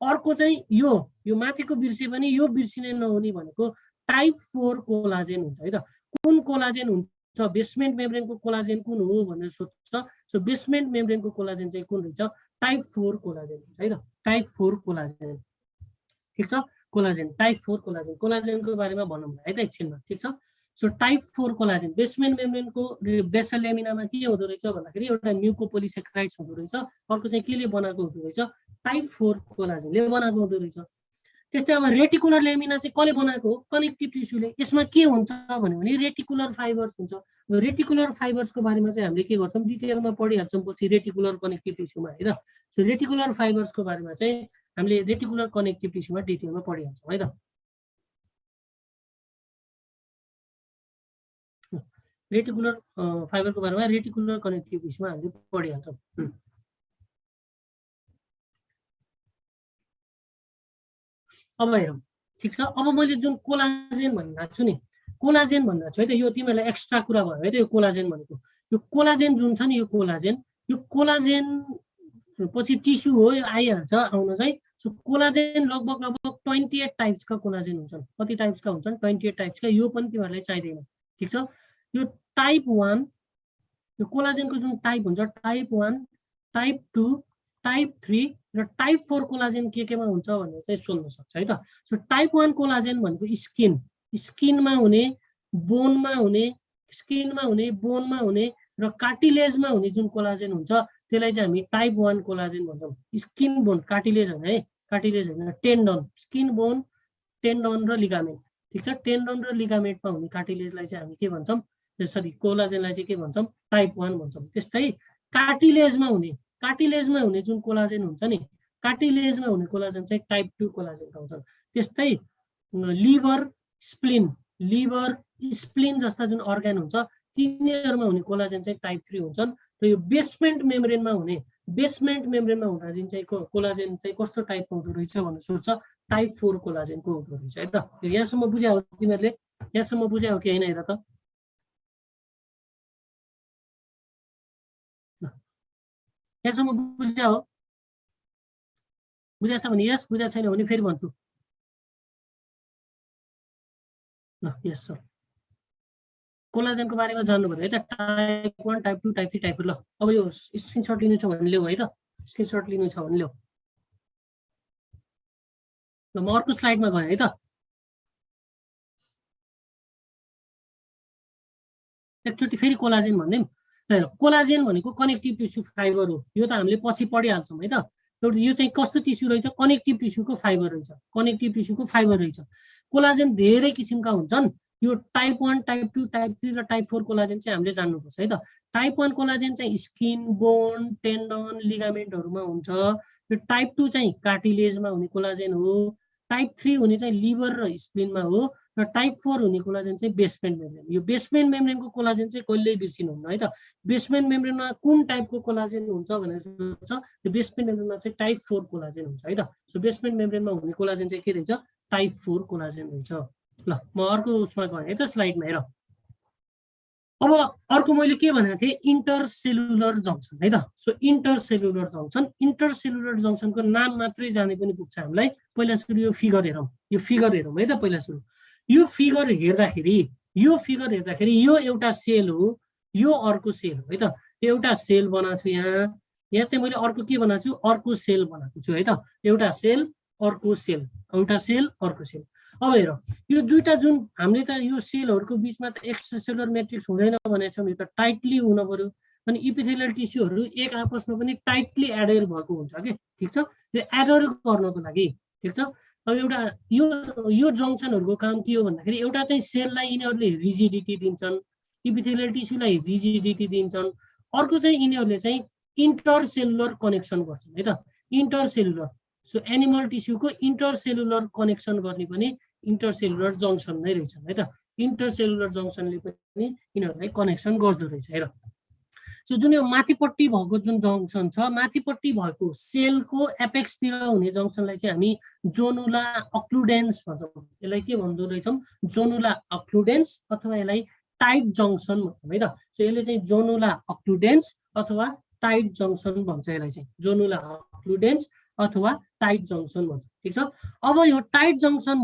अर्को चाहिँ यो माथिको बिर्से पनि यो बिर्सिने नहुने भनेको टाइप 4 कोलाजेन हुन्छ है त कुन कोलाजेन हुन्छ बेसमेन्ट मेम्ब्रेनको कोलाजेन कुन हो भनेर सोध्छ सो बेसमेन्ट मेम्ब्रेनको कोलाजेन चाहिँ कुन रहेछ टाइप 4 कोलाजेन है त टाइप 4 कोलाजेन ठीक छ कोलाजेन टाइप 4 कोलाजेनको बारेमा भनौँ है त एकछिनमा ठीक छ सो टाइप 4 कोलाजेन बेसमेन्ट मेम्ब्रेनको बेसल लेमिनामा के हुँदो रहेछ भन्दाखेरि एउटा म्युकोपोलिसेक्राइड्स हुँदो रहेछ अर्को चाहिँ केले बनाएको हुँदो रहेछ टाइप 4 कोलाजेनले बनाएको हुँदो रहेछ त्यस्तै अब रेटिकुलर लेमिना चाहिँ कसले बनाएको हो कनेक्टिभ टिस्युले यसमा के हुन्छ भने रेटिकुलर फाइबर्स हुन्छ रेटिकुलर फाइबर्सको बारेमा चाहिँ हामीले के गर्छौं डिटेलमा पढिहाल्छौं पछि रेटिकुलर कनेक्टिभ टिस्युमा है त सो रेटिकुलर फाइबर्सको बारेमा चाहिँ हामीले रेटिकुलर कनेक्टिभ टिस्युमा डिटेलमा पढिहाल्छौं है त रेटिकुलर फाइबरको बारेमा रेटिकुलर कनेक्टिभ टिस्युमा हामीले पढिहाल्छौं अब हेरौँ ठीक छ अब मैले जुन कोलाजेन भनिरहेको छु नि कोलाजेन भनिरहेको छु है त यो तिमीहरूलाई एक्स्ट्रा कुरा भयो है त यो कोलाजेन भनेको यो कोलाजेन जुन छ नि यो कोलाजेन पछि टिस्यु हो यो आइहाल्छ आउन चाहिँ सो कोलाजेन लगभग 28 टाइप्सका कोलाजेन हुन्छन् कति टाइप्सका हुन्छन् 28 टाइप्सका यो पनि तिमीहरूलाई चाहिदैन ठीक छ यो टाइप 1 यो कोलाजेनको जुन टाइप हुन्छ टाइप 1 टाइप 2 टाइप 3 र टाइप 4 कोलाजेन केमा हुन्छ भनेर चाहिँ सोध्न सक्छ है त। सो टाइप 1 कोलाजेन भनेको स्किनमा हुने, बोनमा हुने, स्किनमा हुने, बोनमा हुने र कार्टिलेजमा हुने जुन कोलाजेन हुन्छ त्यसलाई चाहिँ हामी टाइप 1 कोलाजेन भन्छौँ। स्किन बोन, कार्टिलेज होइन है, कार्टिलेज होइन, टेन्डन, स्किन बोन, टेन्डन र लिगामेन्ट। ठिक छ, टेन्डन र लिगामेन्टमा हुने कार्टिलेजलाई चाहिँ हामी के भन्छौँ, सरी कोलाजेनलाई चाहिँ के भन्छौँ, टाइप 1 भन्छौँ। त्यस्तै कार्टिलेजमा हुने जुन कोलाजेन हुन्छ नि, कार्टिलेजमा हुने कोलाजेन चाहिँ टाइप 2 कोलाजेन पाउँछन्। त्यस्तै लिभर स्प्लिन जस्ता जुन अर्गान हुन्छ तिनीहरूमा हुने कोलाजेन चाहिँ टाइप 3 हुन्छन्। र यो बेसमेन्ट मेम्ब्रेनमा हुँदा जुन चाहिँ कोलाजेन चाहिँ कस्तो टाइपको हुँदो रहेछ भनेर सोध्छ, टाइप 4 कोलाजेनको हुँदो रहेछ है त। यहाँसम्म बुझ्या हो तिमीहरूले, यहाँसम्म बुझ्या हो कि होइन हेर त। यहाँसम्म बुझ्या हो, बुझ्या छ भने यस, बुझ्या छैन भने फेरि भन्छु ल। यस सर, कोलाजेनको बारेमा जान्नु पर्यो है त, टाइप 1, टाइप 2, टाइप 3, टाइप 4। ल अब यो स्क्रिनसट लिनु छ भने ल्याऊ है त, स्क्रिनसट लिनु छ भने ल्याऊ। ल म अर्को स्लाइडमा गएँ है त। एकचोटि फेरि कोलाजेन भनिदिउँ। कोलाजेन भनेको कनेक्टिभ टिस्यु फाइबर हो, यो त हामीले पछि पढिहाल्छौँ है त। यो चाहिँ कस्तो टिस्यु रहेछ, कनेक्टिभ टिस्युको फाइबर रहेछ, कनेक्टिभ टिस्युको फाइबर रहेछ। कोलाजेन धेरै किसिमका हुन्छन्, यो टाइप 1, टाइप 2, टाइप 3 र टाइप 4 कोलाजेन चाहिँ हामीले जान्नुपर्छ है त। टाइप 1 कोलाजेन चाहिँ स्किन, बोन, टेन्डन, लिगामेन्टहरूमा हुन्छ। यो टाइप 2 चाहिँ कार्टिलेजमा हुने कोलाजेन हो। टाइप 3 हुने चाहिँ लिभर र स्प्लिनमा हो। र टाइप 4 हुने कोलाजेन चाहिँ बेसमेन्ट मेम्ब्रेन। यो बेसमेन्ट मेम्ब्रेनको कोलाजेन चाहिँ कहिल्यै बिर्सिनुहुन्न है त। बेसमेन्ट मेम्ब्रेनमा कुन टाइपको कोलाजेन हुन्छ भनेर सोध्छ, यो बेसमेन्ट मेम्ब्रेनमा चाहिँ टाइप 4 कोलाजेन हुन्छ है त। सो बेसमेन्ट मेम्ब्रेनमा हुने कोलाजेन चाहिँ के रहेछ, टाइप 4 कोलाजेन रहेछ। ल म अर्को उसमा गएँ है त, स्लाइडमा हेर। अब अर्को मैले के भनेको थिएँ, इन्टरसेलुलर जङ्सन है त। सो इन्टरसेलुलर जङ्सनको नाम मात्रै जाने पनि पुग्छ हामीलाई। पहिला सुरु यो फिगर हेरौँ, है त। पहिला सुरु यो फिगर हेर्दाखेरि यो एउटा सेल हो, यो अर्को सेल हो है त। एउटा सेल बनाएको छु यहाँ चाहिँ मैले अर्को के बनाएको छु, अर्को सेल बनाएको छु है त। एउटा सेल, अर्को सेल, एउटा सेल, अर्को सेल। अब हेर, यो दुईटा जुन हामीले त यो सेलहरूको बिचमा त एक्स्ट्रासेलुलर म्याट्रिक्स हुँदैन भनेको छौँ, यो त टाइटली हुन पर्यो। अनि इपिथेलियल टिस्युहरू एक आपसमा पनि टाइटली एडेर भएको हुन्छ कि, ठिक छ। यो एडर गर्नको लागि, ठिक छ। अब एउटा यो जङ्सनहरूको काम के हो भन्दाखेरि, एउटा चाहिँ सेललाई यिनीहरूले रिजिडिटी दिन्छन्, इपिथेलियल टिस्युलाई रिजिडिटी दिन्छन्। अर्को चाहिँ यिनीहरूले चाहिँ इन्टरसेलुलर कनेक्सन गर्छन् है त, इन्टरसेलुलर। सो एनिमल टिस्युको इन्टरसेलुलर कनेक्सन गर्ने पनि इन्टरसेलुलर जङ्सन नै रहेछ है त। इन्टरसेलुलर जङ्सनले पनि यिनीहरूलाई कनेक्सन गर्दो रहेछ हेर। सो जुन यो माथिपट्टि भएको जुन जङ्सन छ, माथिपट्टि भएको सेलको एपेक्सतिर हुने जङ्सनलाई चाहिँ हामी जोनुला अक्लुडेन्स भन्छौँ। यसलाई के भन्दो रहेछौँ, जोनुला अक्लुडेन्स अथवा यसलाई टाइट जङ्सन भन्छौँ है त। सो यसले चाहिँ जोनुला अक्लुडेन्स अथवा टाइट जङ्सन भन्छ, यसलाई चाहिँ जोनुला अक्लुडेन्स अथवा टाइट जङ्सन भन्छ, ठिक छ। अब यो टाइट जङ्सन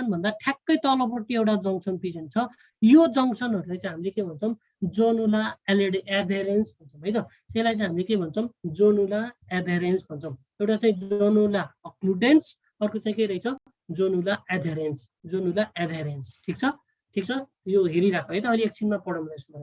भन्दा ठ्याक्कै तलपट्टि एउटा जङ्सन प्रेजेन्ट छ। यो जङ्सनहरूलाई चाहिँ हामीले के भन्छौँ, जोनुला एडेरेन्स भन्छौँ है त। त्यसलाई चाहिँ हामीले के भन्छौँ, जोनुला एडेरेन्स भन्छौँ। एउटा चाहिँ जोनुला अक्लुडेन्स, अर्को चाहिँ के रहेछ, जोनुला एडेरेन्स, ठिक छ। यो हेरिराख है त, अलि एकछिनमा पढौँ यसमा।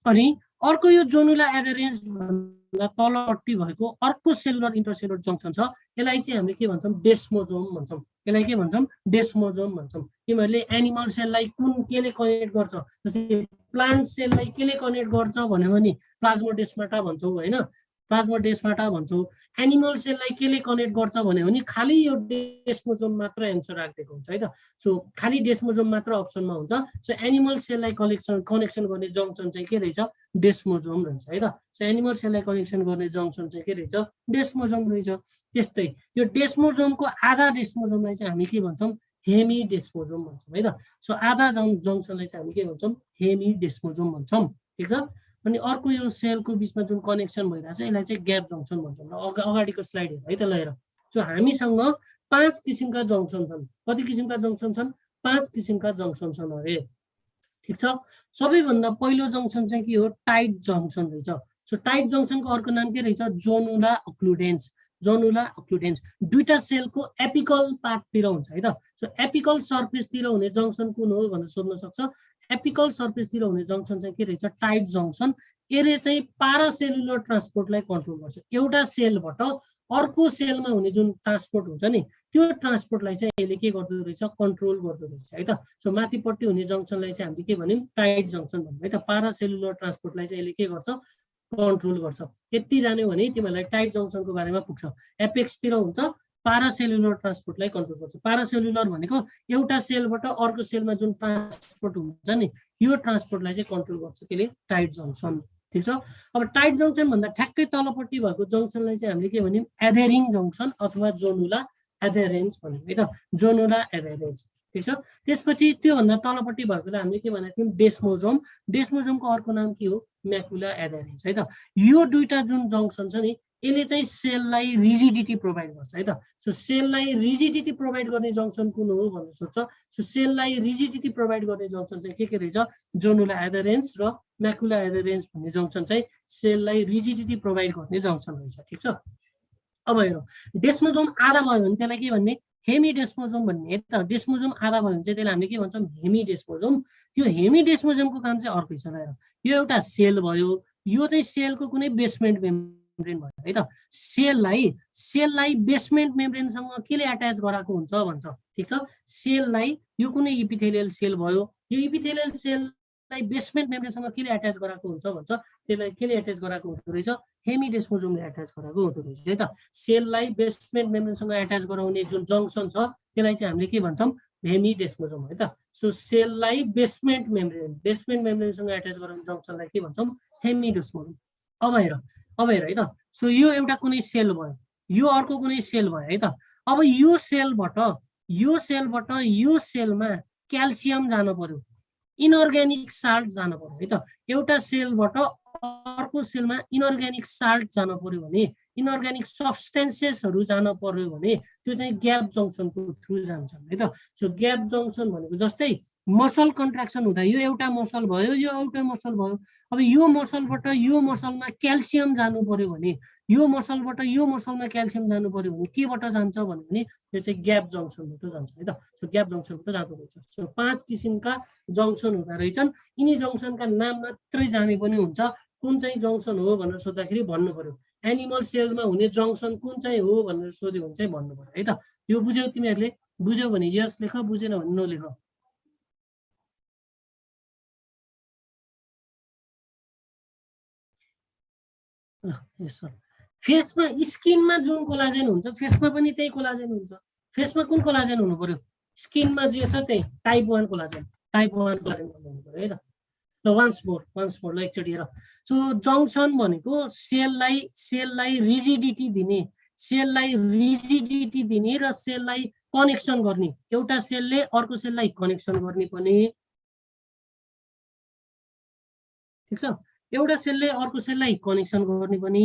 अनि अर्को यो जोनुला एडेरेन्स भन्दा तलपट्टि भएको अर्को सेलुलर इन्टरसेलुलर जङ्सन छ, यसलाई चाहिँ हामीले के भन्छौँ, डेस्मोजोम भन्छौँ। यसलाई के भन्छौँ, डेस्मोजोम भन्छौँ। तिमीहरूले एनिमल सेललाई कुन केले कनेक्ट गर्छ, जस्तै प्लान्ट सेललाई केले कनेक्ट गर्छ भन्यो भने प्लाज्मोडेस्माटा भन्छौँ होइन, प्लाज्मोडेस्माटा भन्छौँ। एनिमल सेललाई केले कनेक्ट गर्छ भन्यो भने खालि यो डेस्मोजोम मात्र एन्सर राखिदिएको हुन्छ है त। सो खालि डेस्मोजोम मात्र अप्सनमा हुन्छ। सो एनिमल सेललाई कनेक्सन गर्ने जङ्सन चाहिँ के रहेछ, डेस्मोजोम रहेछ है त। सो एनिमल सेललाई कनेक्सन गर्ने जङ्सन चाहिँ के रहेछ, डेस्मोजोम रहेछ। त्यस्तै यो डेस्मोजोमको आधा डेस्मोजोमलाई चाहिँ हामी के भन्छौँ, हेमी डेस्मोजोम भन्छौँ है त। सो आधा जङ्सनलाई चाहिँ हामी के भन्छौँ, हेमी डेस्मोजोम भन्छौँ, ठिक छ। अनि अर्को यो सेलको बिचमा जुन कनेक्सन भइरहेको छ यसलाई चाहिँ ग्याप जङ्सन भन्छौँ। अगाडिको स्लाइड हेर है त, ल हेर। सो हामीसँग 5 किसिमका जङ्सन छन्। कति किसिमका जङ्सन छन्, 5 किसिमका जङ्सन छन् अरे, ठिक छ। सबैभन्दा पहिलो जङ्सन चाहिँ के हो, टाइट जङ्सन रहेछ। सो टाइट जंक्सनको अर्को नाम के रहेछ जोनुला अक्लुडेन्स जोनुला अक्लुडेन्स दुईटा सेलको एपिकल पार्टतिर हुन्छ है त सो एपिकल सर्फेसतिर हुने जंक्सन कुन हो भनेर सोध्न सक्छ एपिकल सर्फेसतिर हुने जंक्सन चाहिँ के रहेछ टाइट जंक्सन यसले चाहिँ पारासेलुलर ट्रान्सपोर्टलाई कन्ट्रोल गर्छ एउटा सेलबाट अर्को सेलमा हुने जुन ट्रान्सपोर्ट हुन्छ नि त्यो ट्रान्सपोर्टलाई चाहिँ यसले के गर्दो रहेछ कन्ट्रोल गर्दो रहेछ है त सो माथिपट्टि हुने जंक्सनलाई चाहिँ हामीले के भन्यौँ टाइट जंक्सन भन्यौँ है त पारासेलुलर ट्रान्सपोर्टलाई चाहिँ यसले के गर्छ कन्ट्रोल गर्छ यति जान्यो भने तिमीहरूलाई टाइट जंक्सनको बारेमा पुग्छ एपेक्सतिर हुन्छ पारासेलुलर ट्रान्सपोर्टलाई कन्ट्रोल गर्छ पारासेलुलर भनेको एउटा सेलबाट अर्को सेलमा जुन ट्रान्सपोर्ट हुन्छ नि यो ट्रान्सपोर्टलाई चाहिँ कन्ट्रोल गर्छ त्यसले टाइट जंक्सन ठीक छ अब टाइट जंक्सन भन्दा ठ्याक्कै तलपट्टि भएको जंक्सनलाई चाहिँ हामीले के भन्यौँ एधेरिङ जंक्सन अथवा जोनुला एधेरेन्स भन्यौँ है त जोनुला एधेरेन्स ठीक छ त्यसपछि त्योभन्दा तलपट्टि भएकोलाई हामीले के भनेको थियौँ डेस्मोजोम डेस्मोजोमको अर्को नाम के हो म्याकुला एधेरेन्स है त यो दुईटा जुन जंक्सन छ नि यसले चाहिँ सेललाई रिजिडिटी प्रोभाइड गर्छ है त सो सेललाई रिजिडिटी प्रोभाइड गर्ने जंक्सन कुन हो भनेर सोध्छ सो सेललाई रिजिडिटी प्रोभाइड गर्ने जंक्सन चाहिँ के रहेछ जोनुला एधेरेन्स र म्याकुला एधेरेन्स भन्ने जंक्सन चाहिँ सेललाई रिजिडिटी प्रोभाइड गर्ने जंक्सन रहेछ ठीक छ अब हेरौँ डेस्मोजोम आधा भयो भने त्यसलाई के भन्ने हेमी डेस्मोजोम भन्ने है त डेस्मोजोम आधा भयो भने चाहिँ त्यसलाई हामीले के भन्छौँ हेमी डेस्मोजोम यो हेमी डेस्मोजोमको काम चाहिँ अर्कै छ र यो एउटा सेल भयो यो चाहिँ सेलको कुनै बेसमेन्ट मेम्ब्रेन भयो है त सेललाई बेसमेन्ट मेम्ब्रेनसँग केले एट्याच गराएको हुन्छ भन्छ ठीक छ सेललाई यो कुनै इपिथेलियल सेल भयो यो इपिथेलियल सेललाई बेसमेन्ट मेम्ब्रेनसँग केले एट्याच गराएको हुन्छ भन्छ त्यसलाई केले एट्याच गराएको हुँदो रहेछ हेमी डेस्मोजोमले एट्याच गराएको हुँदो रहेछ है त सेललाई बेसमेन्ट मेम्ब्रेनसँग एट्याच गराउने जुन जंक्सन छ त्यसलाई चाहिँ हामीले के भन्छौँ हेमी डेस्मोजोम है त सो सेललाई बेसमेन्ट मेम्ब्रेनसँग एट्याच गराउने जंक्सनलाई के भन्छौँ हेमी डेस्मोजोम अब हेर है त सो यो एउटा कुनै सेल भयो यो अर्को कुनै सेल भयो है त अब यो सेलबाट यो सेलमा क्याल्सियम जानु पर्यो इनअर्ग्यानिक साल्ट जानु पर्यो है त एउटा सेलबाट अर्को सेलमा इनअर्ग्यानिक साल्ट जानु पर्यो भने इनअर्ग्यानिक सब्सटेन्सेसहरू जानु पर्यो भने त्यो चाहिँ ग्याप जंक्सनको थ्रु जान्छ है त सो ग्याप जंक्सन भनेको जस्तै मसल कन्ट्राक्सन हुँदा यो एउटा मसल भयो यो एउटा मसल भयो अब यो मसलबाट यो मसलमा क्याल्सियम जानु पर्यो भने यो मसलबाट यो मसलमा क्याल्सियम जानु पर्यो भने केबाट जान्छ भने यो चाहिँ ग्याप जंक्सनबाट जान्छ है त सो ग्याप जंक्सनबाट जाँदो रहेछ सो 5 किसिमका जंक्सन हुँदा रहेछन् यिनी जंक्सनका नाम मात्रै जाने पनि हुन्छ कुन चाहिँ जंक्सन हो भनेर सोद्धाखेरि भन्नु पर्यो एनिमल सेलमा हुने जंक्सन कुन चाहिँ हो भनेर सोध्यो भने चाहिँ भन्नु पर्यो है त यो बुझ्यौ तिमीहरूले बुझ्यौ भने यस लेख बुझेन भने नो लेख फेसमा स्किनमा जुन कोलाजेन हुन्छ फेसमा पनि त्यही कोलाजेन हुन्छ फेसमा कुन कोलाजेन हुनु पर्यो स्किनमा जे छ त्यही टाइप 1 कोलाजेन हुनु पर्यो है त ल वान्स मोर ल एकचोटि हेर सो जंक्सन भनेको सेललाई रिजिडिटी दिने र सेललाई कनेक्सन गर्ने एउटा सेलले अर्को सेललाई कनेक्सन गर्ने पनि ठीक छ एउटा सेलले अर्को सेललाई कनेक्सन गर्ने पनि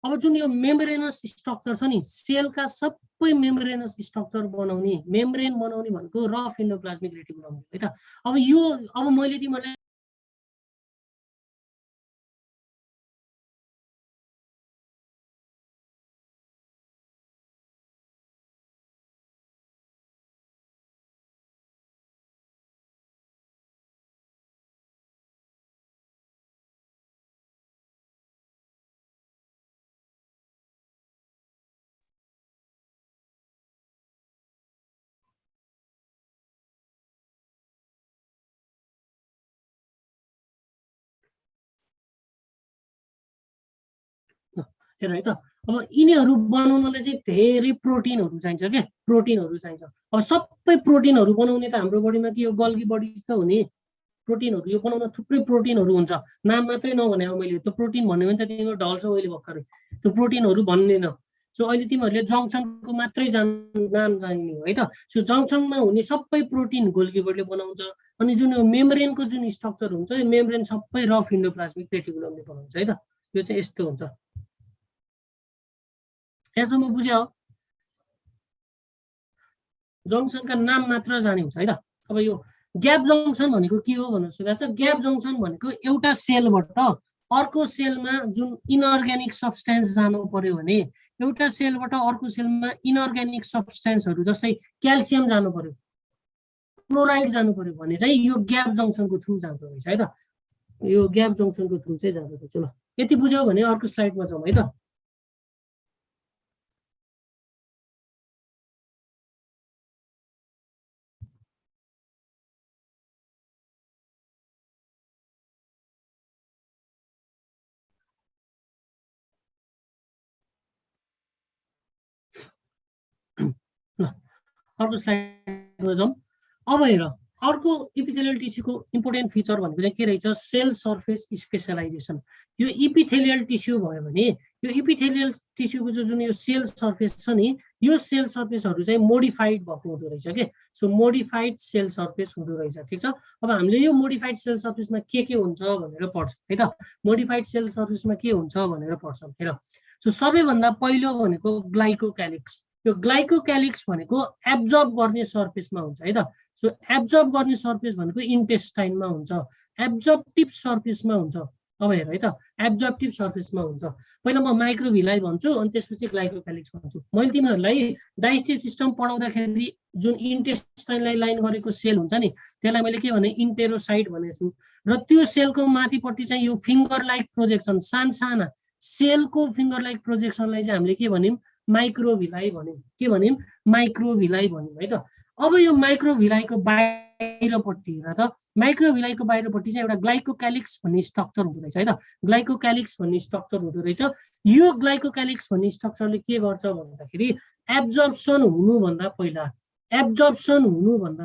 अब जुन यो मेम्ब्रेनस स्ट्रक्चर छ नि सेलका सबै मेम्ब्रेनस स्ट्रक्चर बनाउने मेम्ब्रेन बनाउने भनेको रफ एन्डोप्लाज्मिक रेटिकुलम है त अब मैले तिमीलाई हेर है त अब यिनीहरू बनाउनलाई चाहिँ धेरै प्रोटिनहरू चाहिन्छ के प्रोटिनहरू चाहिन्छ अब सबै प्रोटिनहरू बनाउने त हाम्रो बडीमा के हो गल्गी बडी त हुने प्रोटिनहरू यो बनाउन थुप्रै प्रोटिनहरू हुन्छ नाम मात्रै नभने अब मैले त्यो प्रोटिन भन्यो भने त तिमीहरू ढल्छ अहिले भर्खरै त्यो प्रोटिनहरू भन्दैन सो अहिले तिमीहरूले जंक्सनको मात्रै नाम जान्ने हो है त सो जंक्सनमा हुने सबै प्रोटिन गोल्गी बडीले बनाउँछ अनि जुन यो मेम्ब्रेनको जुन स्ट्रक्चर हुन्छ यो मेम्ब्रेन सबै रफ एन्डोप्लाज्मिक रेटिकुलमले बनाउँछ है त यो चाहिँ यस्तो हुन्छ यसमा बुझ्यो जंक्सनका नाम मात्र जाने हुन्छ है त अब यो ग्याप जङ्सन भनेको के हो भन्नु सोधेको छ। ग्याप जङ्सन भनेको एउटा सेलबाट अर्को सेलमा जुन इनअर्ग्यानिक सब्सटेन्स जानु पर्यो भने, एउटा सेलबाट अर्को सेलमा इनअर्ग्यानिक सब्सटेन्सहरू जस्तै क्याल्सियम जानु पर्यो, क्लोराइड जानु पर्यो भने चाहिँ यो ग्याप जङ्सनको थ्रु जाँदो रहेछ है त। यो ग्याप जङ्सनको थ्रु चाहिँ जाँदो रहेछ। ल यति बुझ्यौ भने अर्को स्लाइडमा जाउँ है त। ल अर्को स्लाइडमा जाउँ। अब हेर, अर्को इपिथेलियल टिस्युको इम्पोर्टेन्ट फिचर भनेको चाहिँ के रहेछ, सेल सर्फेस स्पेसलाइजेसन। यो इपिथेलियल टिस्यु भयो भने यो इपिथेलियल टिस्युको जुन यो सेल सर्फेस छ नि, यो सेल सर्फेसहरू चाहिँ मोडिफाइड भएको हुँदो रहेछ के। सो मोडिफाइड सेल सर्फेस हुँदो रहेछ, ठिक छ। अब हामीले यो मोडिफाइड सेल सर्फेसमा के हुन्छ भनेर पढ्छौँ है त। मोडिफाइड सेल सर्फेसमा के हुन्छ भनेर पढ्छौँ हेर। सो सबैभन्दा पहिलो भनेको ग्लाइकोक्यालिक्स। यो ग्लाइकोक्यालिक्स भनेको एब्जर्ब गर्ने सर्फेसमा हुन्छ है त। सो एब्जर्ब गर्ने सर्फेस भनेको इन्टेस्टाइनमा हुन्छ, एब्जर्प्टिभ सर्फेसमा हुन्छ। अब हेर है त, एब्जर्प्टिभ सर्फेसमा हुन्छ। पहिला म माइक्रोभिलाई भन्छु अनि त्यसपछि ग्लाइकोक्यालिक्स भन्छु। मैले तिमीहरूलाई डाइजेस्टिभ सिस्टम पढाउँदाखेरि जुन इन्टेस्टाइनलाई लाइन गरेको सेल हुन्छ नि, त्यसलाई मैले के भने इन्टेरोसाइट भनेको छु। र त्यो सेलको माथिपट्टि चाहिँ यो फिङ्गर लाइक प्रोजेक्सन, साना सेलको फिङ्गर लाइक प्रोजेक्सनलाई चाहिँ हामीले के भन्यौँ, माइक्रोभिलाई भन्यौँ। के भन्यौँ, माइक्रोभिलाई भन्यौँ है त। अब यो माइक्रोभिलाइको बाहिरपट्टि हेर त, माइक्रोभिलाइको बाहिरपट्टि चाहिँ एउटा ग्लाइकोक्यालिक्स भन्ने स्ट्रक्चर हुँदो रहेछ है त। ग्लाइकोक्यालिक्स भन्ने स्ट्रक्चर हुँदो रहेछ। यो ग्लाइकोक्यालिक्स भन्ने स्ट्रक्चरले के गर्छ भन्दाखेरि एब्जर्प्सन हुनुभन्दा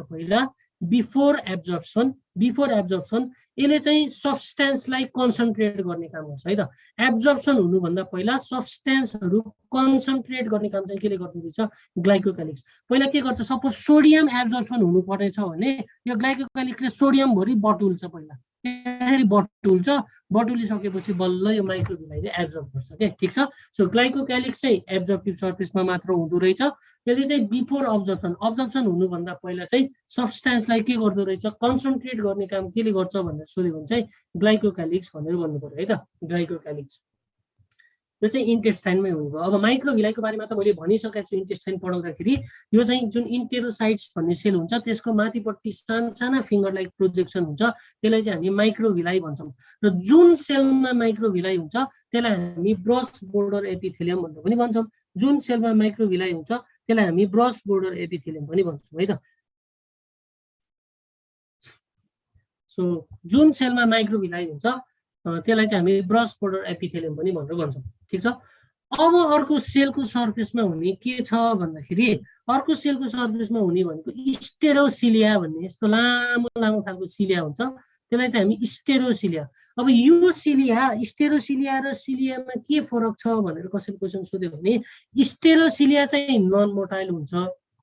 पहिला बिफोर एब्जर्प्सन यसले चाहिँ सब्सटेन्सलाई कन्सन्ट्रेट गर्ने काम गर्छ है त। एब्जर्प्सन हुनुभन्दा पहिला सब्सटेन्सहरू कन्सन्ट्रेट गर्ने काम चाहिँ केले गर्दो रहेछ, ग्लाइकोक्यालिक्स। पहिला के गर्छ, सपोज सोडियम एब्जर्प्सन हुनुपर्ने छ भने यो ग्लाइकोक्यालिक्सले सोडियमभरि बटुल्छ पहिला। यसरी बटुलिसकेपछि बल्ल यो माइक्रोभिलाइले एब्जर्ब गर्छ के, ठिक छ। सो ग्लाइकोक्यालिक्स चाहिँ एब्जर्प्टिभ सर्फेसमा मात्र हुँदो रहेछ। यसले चाहिँ बिफोर अब्जर्प्सन हुनुभन्दा पहिला चाहिँ सब्सटेन्सलाई के गर्दो रहेछ, कन्सन्ट्रेट गर्ने काम केले गर्छ भनेर सोध्यो भने चाहिँ ग्लाइकोक्यालिक्स भनेर भन्नु पर्यो है त। ग्लाइकोक्यालिक्स यो चाहिँ इन्टेस्टाइनमै हुनुभयो। अब माइक्रोभिलाइको बारेमा त मैले भनिसकेको छु इन्टेस्टाइन पढाउँदाखेरि। यो चाहिँ जुन इन्टेरोसाइट्स भन्ने सेल हुन्छ त्यसको माथिपट्टि साना फिङ्गर लाइक प्रोजेक्सन हुन्छ, त्यसलाई चाहिँ हामी माइक्रोभिलाई भन्छौँ। र जुन सेलमा माइक्रोभिलाई हुन्छ त्यसलाई हामी ब्रस बोर्डर एपिथेलियम भनेर पनि भन्छौँ। जुन सेलमा माइक्रोभिलाई हुन्छ त्यसलाई हामी ब्रस बोर्डर एपिथेलियम पनि भन्छौँ है त। सो जुन सेलमा माइक्रोभिलाई हुन्छ त्यसलाई चाहिँ हामी ब्रस बोर्डर एपिथेलियम पनि भनेर भन्छौँ, ठिक छ। अब अर्को सेलको सर्फेसमा हुने के छ भन्दाखेरि, अर्को सेलको सर्फेसमा हुने भनेको स्टेरोसिलिया भन्ने यस्तो लामो खालको सिलिया हुन्छ, त्यसलाई चाहिँ हामी स्टेरोसिलिया। अब यो सिलिया, स्टेरोसिलिया र सिलियामा के फरक छ भनेर कसैले क्वेसन सोध्यो भने, स्टेरोसिलिया चाहिँ नन मोटाइल हुन्छ,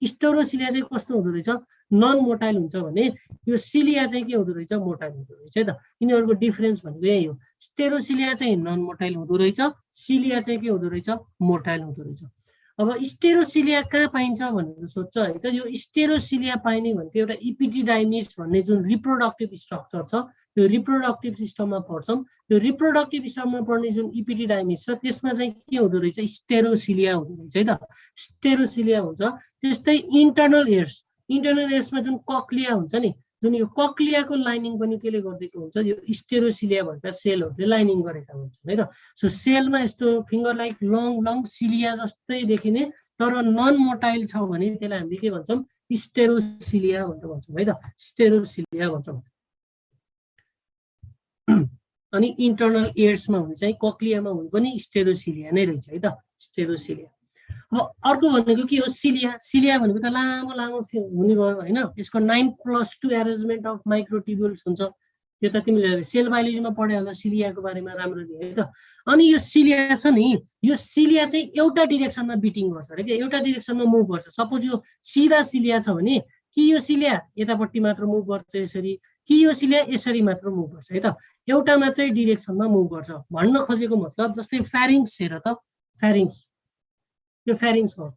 स्टेरोसिलिया चाहिँ कस्तो हुँदो रहेछ, नन मोटाइल हुन्छ भने यो सिलिया चाहिँ के हुँदो रहेछ, मोटाइल हुँदो रहेछ है त। यिनीहरूको डिफरेन्स भनेको यही हो। स्टेरोसिलिया चाहिँ नन मोटाइल हुँदो रहेछ, सिलिया चाहिँ के हुँदो रहेछ, मोटाइल हुँदो रहेछ। अब स्टेरोसिलिया कहाँ पाइन्छ भनेर सोध्छ है त। यो स्टेरोसिलिया पाइने भनेको एउटा इपिडिडाइमिस भन्ने जुन रिप्रोडक्टिभ स्ट्रक्चर छ, यो रिप्रोडक्टिभ सिस्टममा पढ्छौँ। यो रिप्रोडक्टिभ सिस्टममा पढ्ने जुन इपिडिडाइमिस छ त्यसमा चाहिँ के हुँदो रहेछ, स्टेरोसिलिया हुँदो रहेछ है त। स्टेरोसिलिया हुन्छ। त्यस्तै इन्टर्नल एयर्समा जुन कक्लिया हुन्छ नि, जुन यो कक्लियाको लाइनिङ पनि केले गरिदिएको हुन्छ, यो स्टेरोसिलिया भएका सेलहरूले लाइनिङ गरेका हुन्छन् है त। सो सेलमा यस्तो फिङ्गर लाइक लङ सिलिया जस्तै देखिने तर नन मोटाइल छ भने त्यसलाई हामीले के भन्छौँ, स्टेरोसिलिया भनेर भन्छौँ है त। स्टेरोसिलिया भन्छौँ। अनि इन्टर्नल एयर्समा हुने चाहिँ कक्लियामा हुने पनि स्टेरोसिलिया नै रहेछ है त, स्टेरोसिलिया। अब अर्को भनेको के हो, सिलिया भनेको त लामो हुने भयो होइन। यसको 9+2 एरेन्जमेन्ट अफ माइक्रोट्युब्युल्स हुन्छ। यो त तिमीले सेल बायोलोजीमा पढे होला सिलियाको बारेमा राम्ररी है त। अनि यो सिलिया छ नि, यो सिलिया चाहिँ एउटा डिरेक्सनमा बिटिङ गर्छ अरे के, एउटा डिरेक्सनमा मुभ गर्छ। सपोज यो सिधा सिलिया छ भने कि यो सिलिया यतापट्टि मात्र मुभ गर्छ यसरी, कि यो सिलिया यसरी मात्र मुभ गर्छ है त। एउटा मात्रै डिरेक्सनमा मुभ गर्छ भन्न खोजेको मतलब। जस्तै फ्यारिङ्स हेर त, यो फ्यारिङ्स भयो।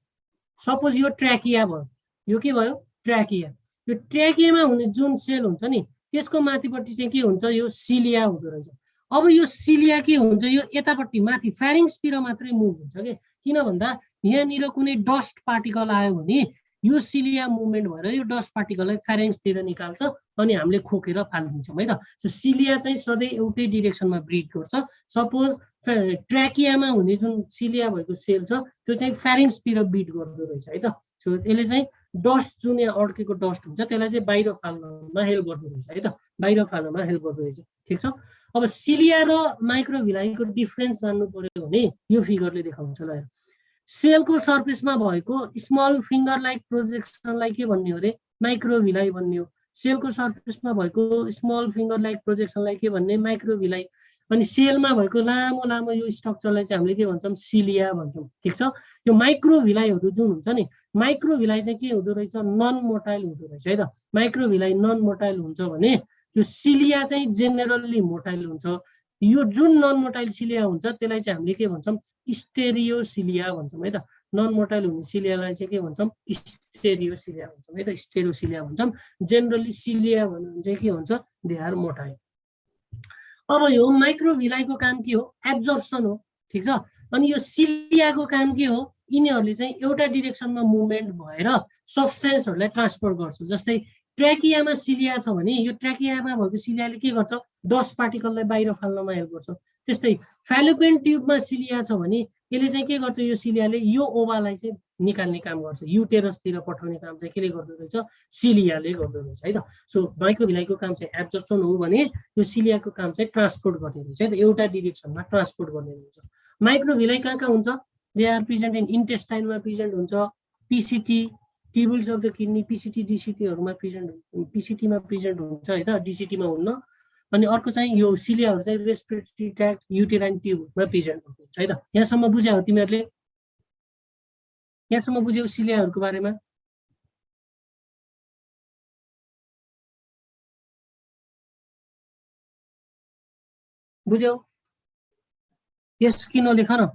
सपोज यो ट्र्याकिया भयो, यो के भयो, ट्र्याकिया। यो ट्र्याकियामा हुने जुन सेल हुन्छ नि त्यसको माथिपट्टि चाहिँ के हुन्छ यो सिलिया हुँदो रहेछ। अब यो सिलिया के हुन्छ यो यतापट्टि माथि फ्यारिङ्सतिर मात्रै मुभ हुन्छ के, किन भन्दा यहाँनिर कुनै डस्ट पार्टिकल आयो भने यो सिलिया मुभमेन्ट भएर यो डस्ट पार्टिकललाई फ्यारिङ्सतिर निकाल्छ अनि हामीले खोकेर फालिदिन्छौँ है त। सो सिलिया चाहिँ सधैँ एउटै डिरेक्सनमा ब्रिड गर्छ। सपोज ट्र्याकियामा हुने जुन सिलिया भएको सेल छ त्यो चाहिँ फ्यारिङ्सतिर ब्रिड गर्दो रहेछ है त। सो यसले चाहिँ डस्ट जुन यहाँ अड्केको डस्ट हुन्छ त्यसलाई चाहिँ बाहिर फाल्नमा हेल्प गर्दो रहेछ है त, बाहिर फाल्नमा हेल्प गर्दो रहेछ। ठिक छ। अब सिलिया र माइक्रोभिलाईको डिफ्रेन्स जान्नु पर्यो भने यो फिगरले देखाउँछ ल। सेलको सर्फेसमा भएको स्मल फिङ्गर लाइक प्रोजेक्सनलाई के भन्ने हो अरे माइक्रोभिलाई भन्ने हो। सेलको सर्फेसमा भएको स्मल फिङ्गर लाइक प्रोजेक्सनलाई के भन्ने माइक्रोभिलाई। अनि सेलमा भएको लामो लामो यो स्ट्रक्चरलाई चाहिँ हामीले के भन्छौँ सिलिया भन्छौँ। ठिक छ। यो माइक्रोभिलाईहरू जुन हुन्छ नि माइक्रोभिलाई चाहिँ के हुँदो रहेछ नन मोटाइल हुँदो रहेछ है त। माइक्रोभिलाई नन मोटाइल हुन्छ भने यो सिलिया चाहिँ जेनेरली मोटाइल हुन्छ। यो जुन नन मोटाइल सिलिया हुन्छ त्यसलाई चाहिँ हामीले के भन्छौँ स्टेरियोसिलिया भन्छौँ है त। नन मोटाइल हुने सिलियालाई चाहिँ के भन्छौँ स्टेरियोसिलिया भन्छौँ है त, स्टेरियोसिलिया भन्छौँ। जेनरली सिलिया भन्नु चाहिँ के हुन्छ दे आर मोटाइल। अब यो माइक्रोभिलाईको काम के हो एब्जर्प्सन हो। ठिक छ। अनि यो सिलियाको काम के हो यिनीहरूले चाहिँ एउटा डिरेक्सनमा मुभमेन्ट भएर सब्सटेन्सहरूलाई ट्रान्सफर गर्छ। जस्तै ट्र्याकियामा सिलिया छ भने यो ट्र्याकियामा भएको सिलियाले के गर्छ डस्ट पार्टिकललाई बाहिर फाल्नमा हेल्प गर्छ। त्यस्तै फ्यालोपियन ट्युबमा सिलिया छ भने यसले चाहिँ के गर्छ यो सिलियाले यो ओभालाई चाहिँ निकाल्ने काम गर्छ। युटेरसतिर पठाउने काम चाहिँ केले गर्दो रहेछ सिलियाले गर्दो रहेछ है त। सो माइक्रोभिलाईको काम चाहिँ एब्जर्प्सन हो भने यो सिलियाको काम चाहिँ ट्रान्सपोर्ट गर्ने रहेछ है त, एउटा डिरेक्सनमा ट्रान्सपोर्ट गर्ने रहेछ। माइक्रोभिलाई कहाँ कहाँ हुन्छ दे आर प्रेजेन्ट इन इन्टेस्टाइनमा प्रेजेन्ट हुन्छ, PCT tubules of the kidney PCT डिसिटीहरूमा प्रेजेन्ट पिसिटीमा प्रेजेन्ट हुन्छ है त, डिसिटीमा हुन्न। अनि अर्को चाहिँ यो सिलियाहरू चाहिँ रेस्पिरेटरी ट्र्याक्ट युटेराइन ट्युबमा प्रेजेन्ट हुन्छ है त। यहाँसम्म बुझ्यौ तिमीहरूले, यहाँसम्म बुझ्यौ सिलियाहरूको बारेमा बुझ्यौ? यस कि नलेख न।